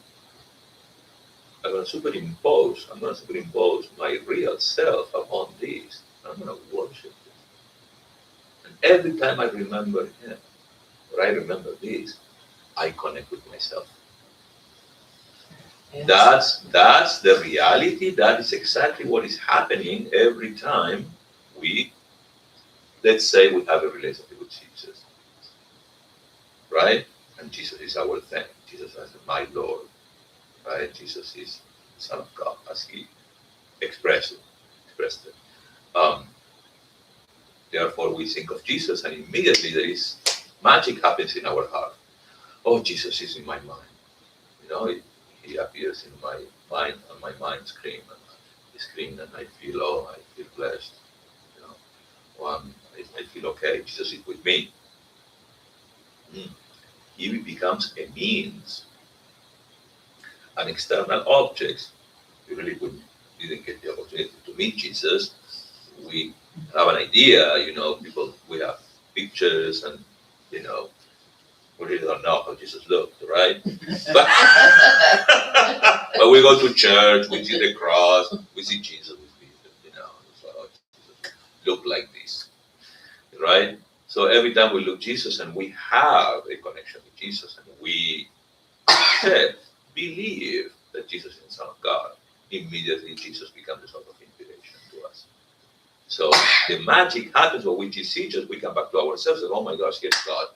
are going to superimpose, I'm going to superimpose my real self upon this. I'm going to worship this. And every time I remember him, or I remember this, I connect with myself. That's the reality. That is exactly what is happening every time we, let's say we have a relationship with Jesus, right? And Jesus is our thing. Jesus is my Lord, right? Jesus is the Son of God, as he expressed it. Therefore, we think of Jesus, and immediately there is magic happens in our heart. Oh, Jesus is in my mind. You know, he appears in my mind, on my mind screen, and I feel, I feel blessed. You know, I feel okay. Jesus is with me. He becomes a means, an external object. We really didn't get the opportunity to meet Jesus. We have an idea, you know, we have pictures and, you know, we really don't know how Jesus looked, right? But we go to church, we see the cross, we see Jesus, you know, so Jesus look like this, right? So every time we look Jesus and we have a connection with Jesus and we believe that Jesus is the Son of God, immediately Jesus becomes a sort of inspiration to us. So the magic happens when we see Jesus, we come back to ourselves and, oh my gosh, here's God.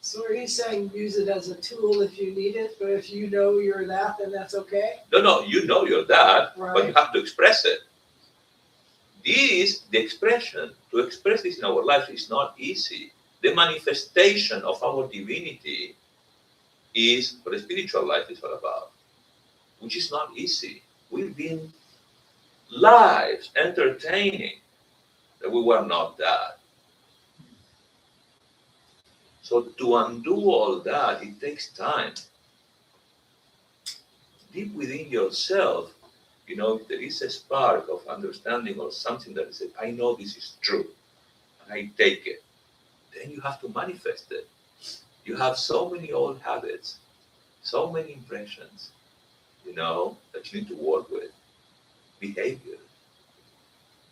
So are you saying use it as a tool if you need it, but if you know you're that, then that's okay? No, you know you're that, Right. but you have to express it. the expression, to express this in our life is not easy. The manifestation of our divinity is what the spiritual life is all about, which is not easy. We've been lives entertaining that we were not that. So to undo all that, it takes time. Deep within yourself, if there is a spark of understanding or something that says, I know this is true, and I take it, then you have to manifest it. You have so many old habits, so many impressions, that you need to work with. Behavior,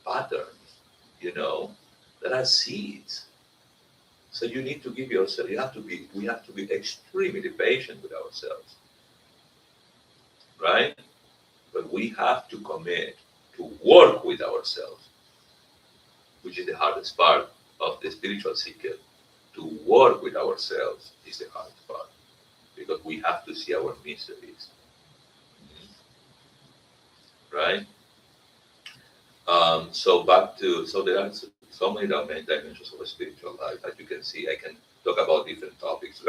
patterns, that are seeds. So you need to give yourself, we have to be extremely patient with ourselves. Right? But we have to commit to work with ourselves, which is the hardest part of the spiritual seeker. To work with ourselves is the hardest part, because we have to see our miseries. Right? So there are so many dimensions of a spiritual life. As you can see, I can talk about different topics.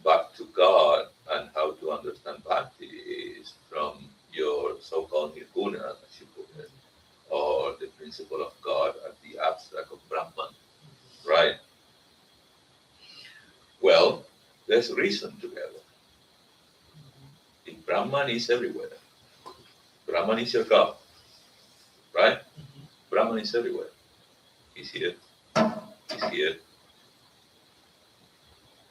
Back to God and how to understand Bhakti is from your so-called nirguna, as you put it, or the principle of God at the abstract of Brahman, right? Well, there's reason together. If Brahman is everywhere, Brahman is your God, right? Brahman is everywhere. He's here. He's here.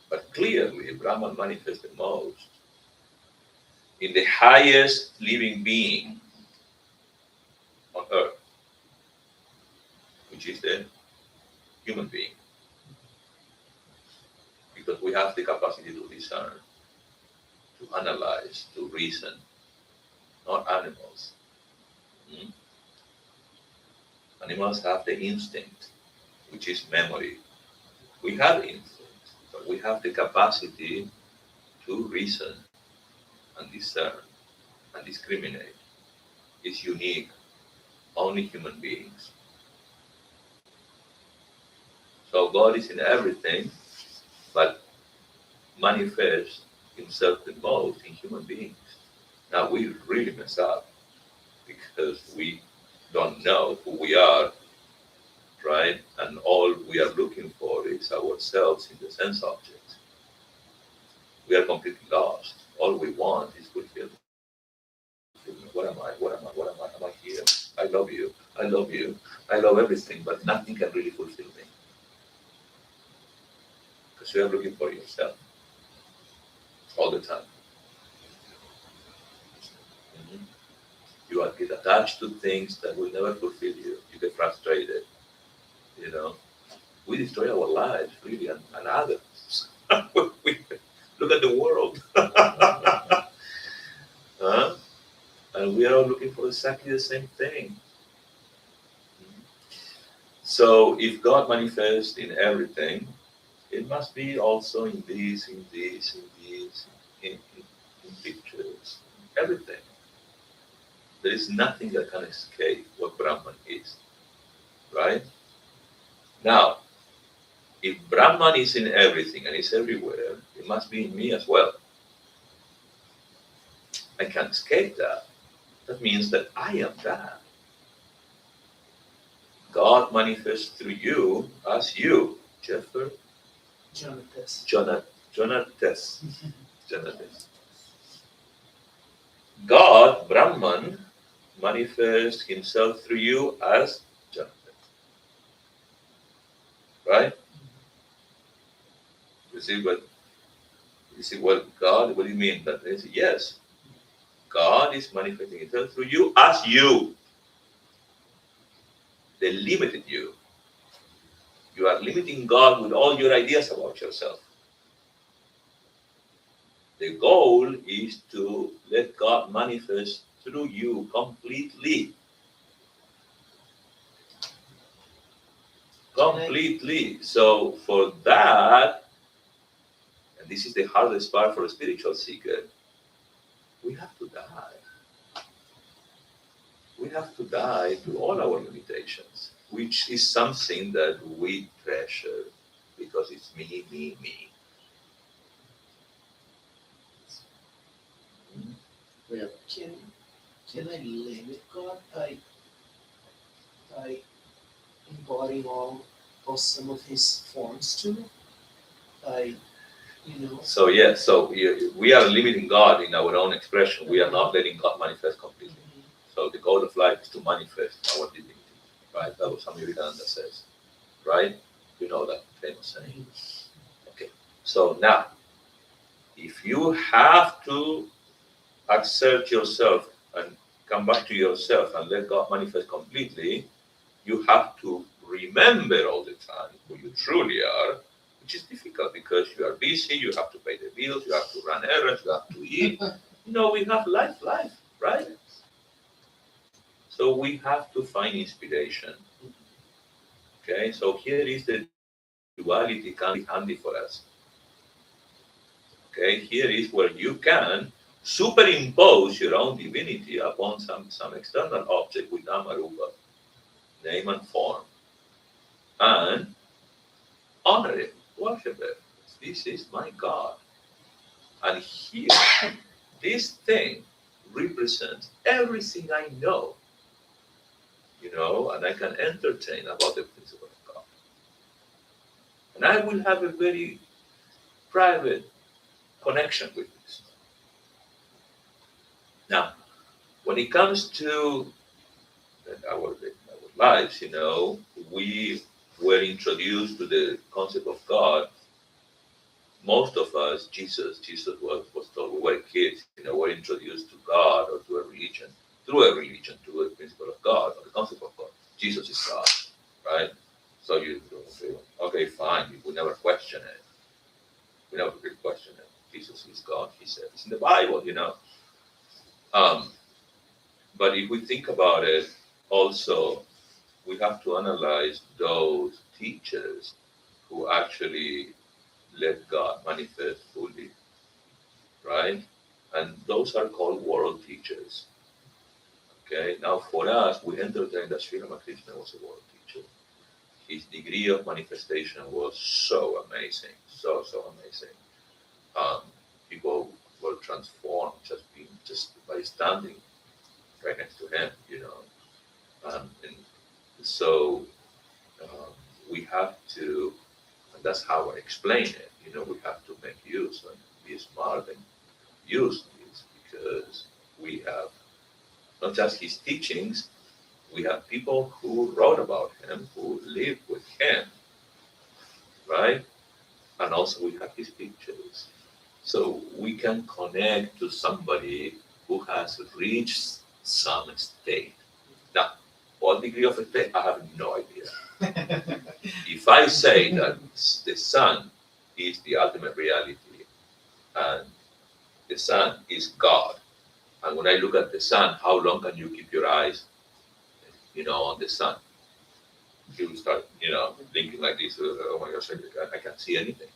But clearly, Brahman manifests the most in the highest living being on earth, which is the human being. Because we have the capacity to discern, to analyze, to reason, not animals. Animals have the instinct, which is memory. We have instinct, but we have the capacity to reason and discern and discriminate. It's unique, only human beings. So God is in everything, but manifests himself the most in human beings. Now we really mess up because we don't know who we are, right? And all we are looking for is ourselves in the sense object. We are completely lost. All we want is fulfillment. What am I? What am I? What am I? Am I here? I love you. I love you. I love everything, but nothing can really fulfill me. Because you are looking for yourself all the time. You are get attached to things that will never fulfill you. You get frustrated. We destroy our lives, really, and others. We look at the world. And we are all looking for exactly the same thing. So if God manifests in everything, it must be also in these, in pictures, everything. There is nothing that can escape what Brahman is, right? Now, if Brahman is in everything and is everywhere, it must be in me as well. I can't escape that. That means that I am that. God manifests through you as you, Jeffrey. Jonatas. God, Brahman, manifests himself through you as Jonathan. Right? You see what God, what do you mean? That is, yes, God is manifesting himself through you as you. The limited you. You are limiting God with all your ideas about yourself. The goal is to let God manifest through you completely. Completely. So for that, and this is the hardest part for a spiritual seeker, we have to die. we have to die to all our limitations, which is something that we treasure because it's me, me, me. Well, can I limit God by embodying all some of his forms too? So we are limiting God in our own expression. We are not letting God manifest completely. So the goal of life is to manifest our divinity, right? That's what Swami Vivekananda says, right? You know that famous saying. Okay. So now, if you have to accept yourself and come back to yourself and let God manifest completely, you have to remember all the time who you truly are, which is difficult because you are busy, you have to pay the bills, you have to run errands, you have to eat. We have life, right? So we have to find inspiration. Okay, so here is the duality can be handy for us. Okay, here is where you can superimpose your own divinity upon some external object with Namarupa, name and form, and honor it, worship it. This is my God. And here, this thing represents everything I know, and I can entertain about the principle of God. And I will have a very private connection with this. Now, when it comes to our lives, we were introduced to the concept of God. Most of us, Jesus was told we were kids, were introduced to God or to a religion, through a religion, to a principle of God or the concept of God. Jesus is God, right? So you say, okay, fine, we never question it. We never really question it. Jesus is God, he said. It's in the Bible, But if we think about it, also, we have to analyze those teachers who actually let God manifest fully, right? And those are called world teachers. Okay, now for us, we entertain that Sri Ramakrishna was a world teacher. His degree of manifestation was so amazing, so amazing. People were transformed just by standing right next to him, and so we have to, and that's how I explain it. We have to make use and be smart and use this because we have not just his teachings, we have people who wrote about him, who lived with him, right? And also we have his pictures. So we can connect to somebody who has reached some state. Now, what degree of state, I have no idea. If I say that the sun is the ultimate reality and the sun is God, and when I look at the sun, how long can you keep your eyes, on the sun? You will start, thinking like this, oh my gosh, I can't see anything.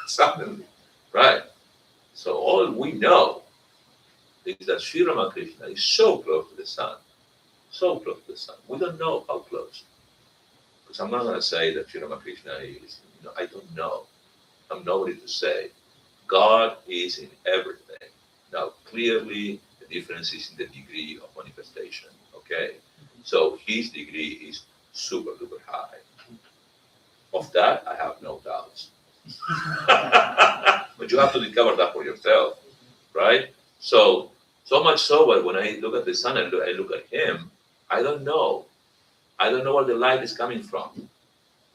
Suddenly, right? So all we know is that Sri Ramakrishna is so close to the sun, so close to the sun. We don't know how close. Because I'm not going to say that Sri Ramakrishna is, I don't know. I'm nobody to say. God is in everything. Now, clearly, the difference is in the degree of manifestation, okay? So his degree is super, duper high. Of that, I have no doubts. But you have to discover that for yourself, right? So much so that when I look at the sun and I look at him, I don't know. I don't know where the light is coming from.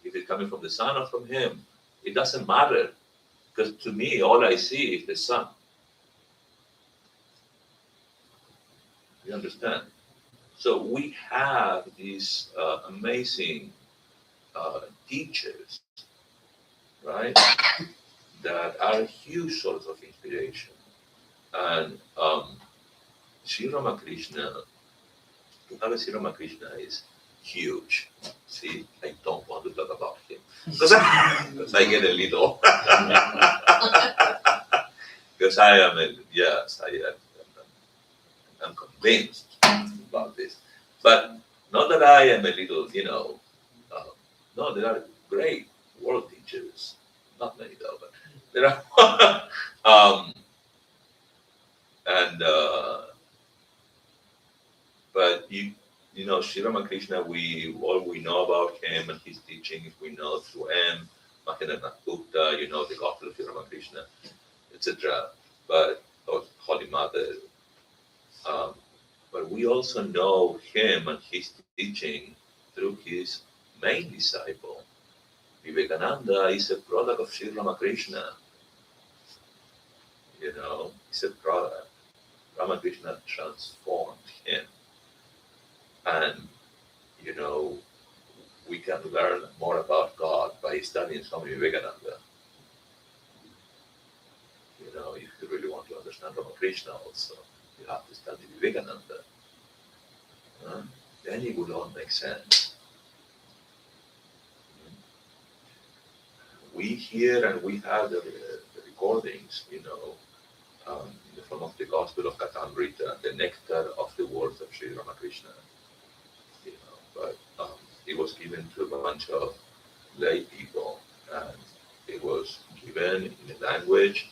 If it's coming from the sun or from him, it doesn't matter. Because to me, all I see is the sun. You understand? So we have these amazing teachers, right? That are huge source of inspiration. And Sri Ramakrishna, to have a Sri Ramakrishna is huge. See, I don't want to talk about him because I get a little. Because I'm convinced about this. But not that I am a little, no, there are great world teachers. Not many though, but there are. And but Sri Ramakrishna, all we know about him and his teachings, we know through him, Mahendranath Gupta, the Gospel of Sri Ramakrishna, etc. But Holy Mother. But we also know him and his teaching through his main disciple. Vivekananda is a product of Sri Ramakrishna. He's a product. Ramakrishna transformed him. And, we can learn more about God by studying Swami Vivekananda. If you really want to understand Ramakrishna also, you have to study Vivekananda. Then it will all make sense. We hear and we have the recordings, in the form of the Gospel of Katamrita, the nectar of the words of Sri Ramakrishna. But it was given to a bunch of lay people, and it was given in a language.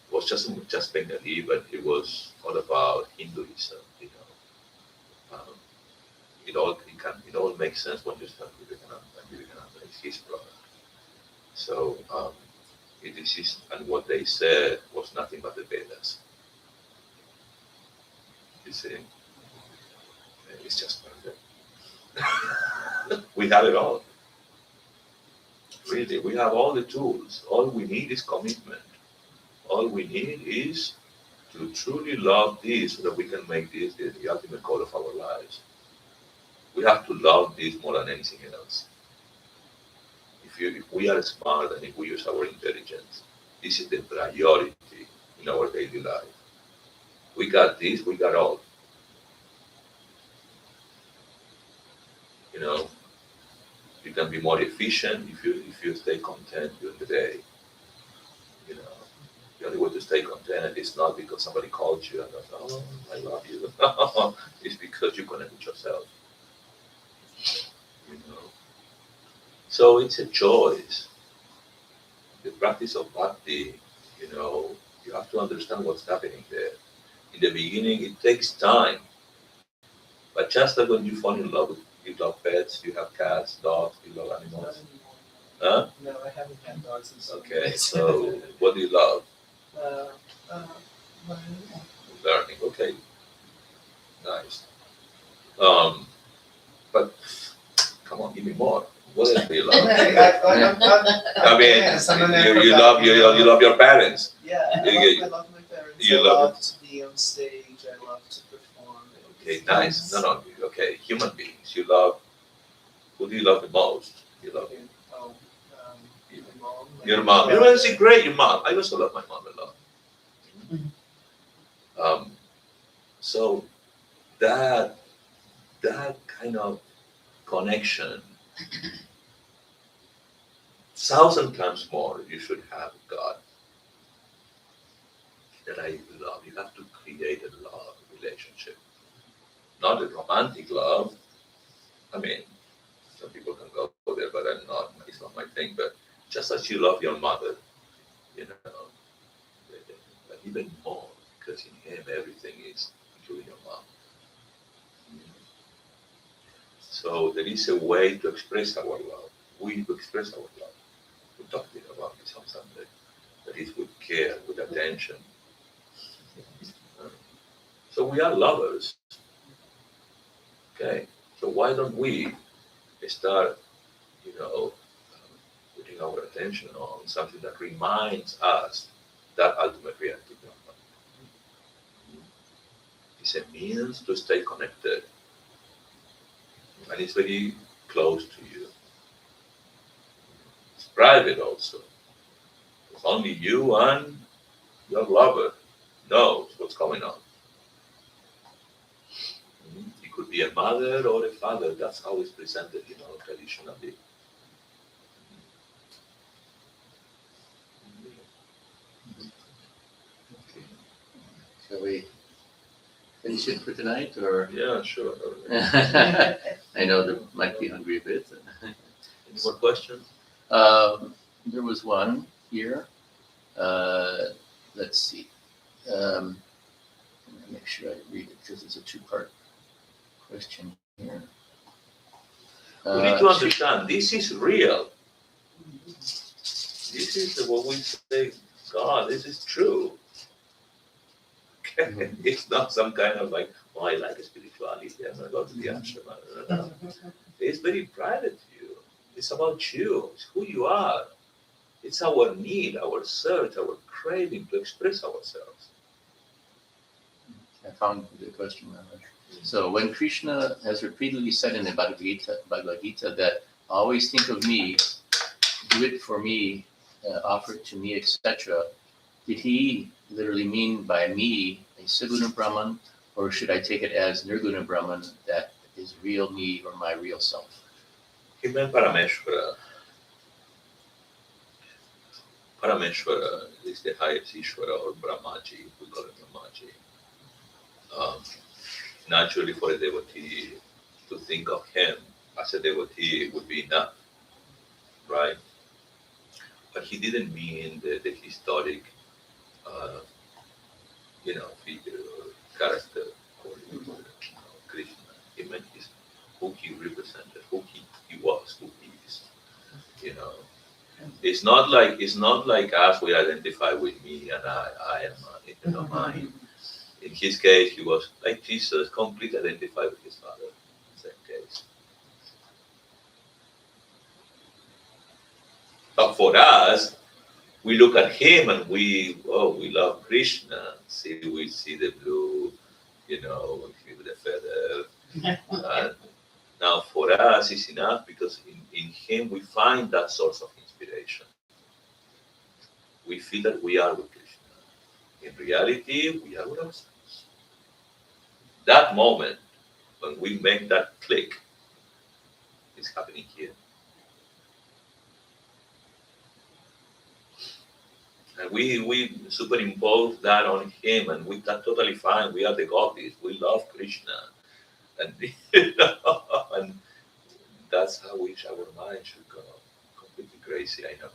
It was just Bengali, but it was all about Hinduism. It all makes sense when you start with Vivekananda is his product. So and what they said was nothing but the Vedas. You see, it's just perfect. We have it all. Really, we have all the tools. All we need is commitment. All we need is to truly love this so that we can make this the ultimate goal of our lives. We have to love this more than anything else. If we are smart and if we use our intelligence, this is the priority in our daily life. We got this, we got all. You can be more efficient if you stay content during the day. The only way to stay content is not because somebody called you and goes, "Oh, I love you." It's because you connect with yourself. So it's a choice. The practice of bhakti, you have to understand what's happening there. In the beginning, it takes time. But just like when you fall in love, you love pets, you have cats, dogs, you love animals. Huh? No, I haven't had dogs in so Okay, so what do you love? Learning. Okay, nice. But come on, give me more. What else do you love? I mean, you love your parents. Yeah, I love my parents. I love to be on stage. I love to perform. Okay, nice. No. Okay, human beings. You love. Who do you love the most? You love my mom. Your mom. You know, it's great. Your mom. I also love my mom a lot. So that kind of connection, 1,000 times more, you should have God. That I love. You have to create a love relationship, not a romantic love. I mean, some people can go there, but it's not my thing. But just as you love your mother, but even more, because in him everything is, including your mom. So there is a way to express our love. We express our love. We talked about this on Sunday. That is with care, with attention. So we are lovers. Okay. So why don't we start, putting our attention on something that reminds us that ultimate reality. It's a means to stay connected. And it's very close to you. It's private also. It's only you and your lover knows what's going on. It could be a mother or a father. That's how it's presented, traditionally. Shall we finish it for tonight, or? Yeah, sure. I know there might be hungry a bit. Any more questions? There was one here. Let's see. I'm gonna make sure I read it because it's a two-part question here. We need to understand this is real. This is what we say, God, this is true. Okay? It's not some kind of like, oh, I like spirituality, I'm gonna go to the ashram. No. It's very private to you. It's about you, it's who you are. It's our need, our search, our craving to express ourselves. I found the question. So when Krishna has repeatedly said in the Bhagavad Gita that always think of me, do it for me, offer it to me, etc., did he literally mean by me a Saguna Brahman, or should I take it as Nirguna Brahman, that is real me or my real self? He meant Parameshvara. Parameshvara is the highest Ishvara or Brahmaji, we call it Brahmaji. Naturally, for a devotee to think of him as a devotee would be enough, right? But he didn't mean the historic, figure or character or Krishna. He meant who he represented, who he was, who he is. It's not like us. We identify with me and I am mine. In his case, he was like Jesus, completely identified with his Father. Same case. But for us, we look at him and we love Krishna. We see the blue, we feel the feather. Now, for us, it's enough because in him we find that source of inspiration. We feel that we are with Krishna. In reality, we are with ourselves. That moment when we make that click is happening here. And we superimpose that on him, and that's totally fine. We are the gopis. We love Krishna. And, and that's how our mind should go. Completely crazy, I know.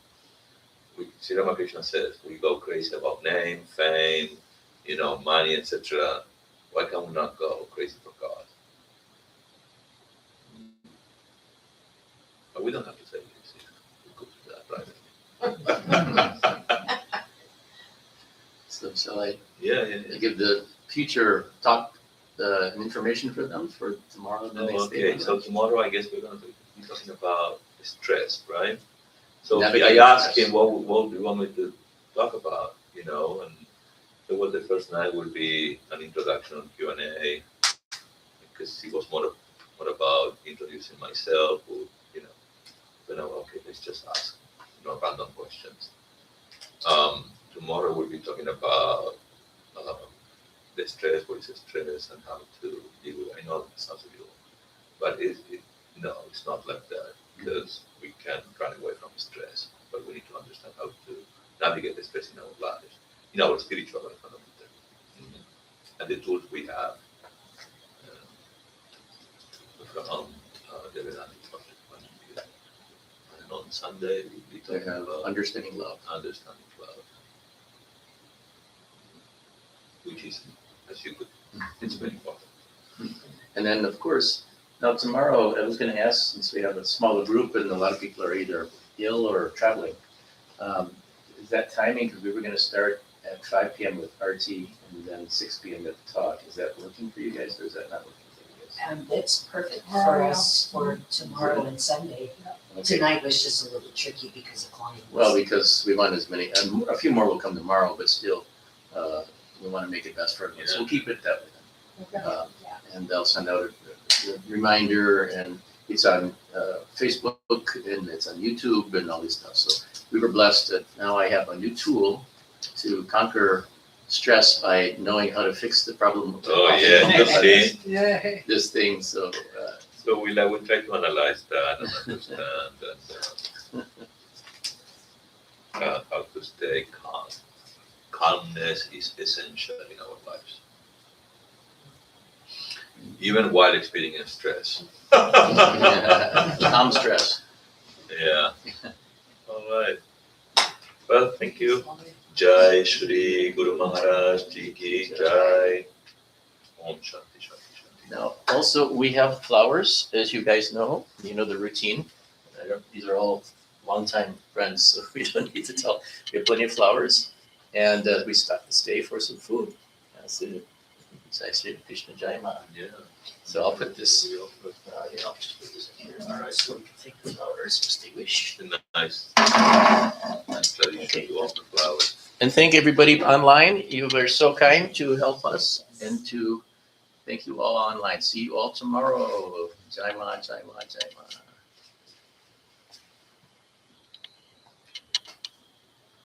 Sri Ramakrishna says we go crazy about name, fame, money, etc. Why can we not go crazy for God? But we don't have to say this. We could do that privately. So shall I Yeah. give the future talk information for them for tomorrow? The next day? Okay, so tomorrow I guess we're going to be talking about stress, right? So Navigating I asked stress. him, what do you want me to talk about? And so the first night will be an introduction on Q&A, because he was more about introducing myself, or, okay, let's just ask, random questions. Tomorrow we'll be talking about the stress, what is stress, and how to deal with it. I know it sounds a little, but no, it's not like that, because we can't run away from stress, but we need to understand how to navigate the stress in our lives, in our spiritual life, and the tools we have from the Vedanta project. And on Sunday, we'll be They talking have about understanding love. understanding love, which is, as you could, it's very important. And then, of course, now tomorrow, I was going to ask, since we have a smaller group and a lot of people are either ill or traveling, is that timing? Because we were going to start at 5 p.m. with Arti and then 6 p.m. with the talk. Is that working for you guys, or is that not working for you guys? It's perfect for us for tomorrow and Sunday. Okay. Tonight was just a little tricky because of clients. Well, because we want as many, and a few more will come tomorrow, but still, we want to make it best for everyone. So we'll keep it that way then. And they'll send out a reminder, and it's on Facebook, and it's on YouTube, and all this stuff. So we were blessed that now I have a new tool to conquer stress by knowing how to fix the problem. Oh yeah, you see. Yay. This thing, so So we try to analyze that and understand and how to stay calm. Calmness is essential in our lives. even while experiencing stress. Calm stress. Yeah. All right. Well, thank you. Jai Shri Guru Maharaj Ji Ki Jai. Om Shanti Shanti Shanti. Now, also, we have flowers, as you guys know. You know the routine. These are all longtime friends, so we don't need to tell. We have plenty of flowers, and we stay for some food. That's it. It's actually Krishna Jaima. Yeah. So I'll put this. I'll just put this in here. All right, so we can take the flowers as they wish. Nice. Nice tradition to offer flowers. And thank everybody online. You were so kind to help us, and to thank you all online. See you all tomorrow. Jai Ma, Jai Ma, Jai Ma.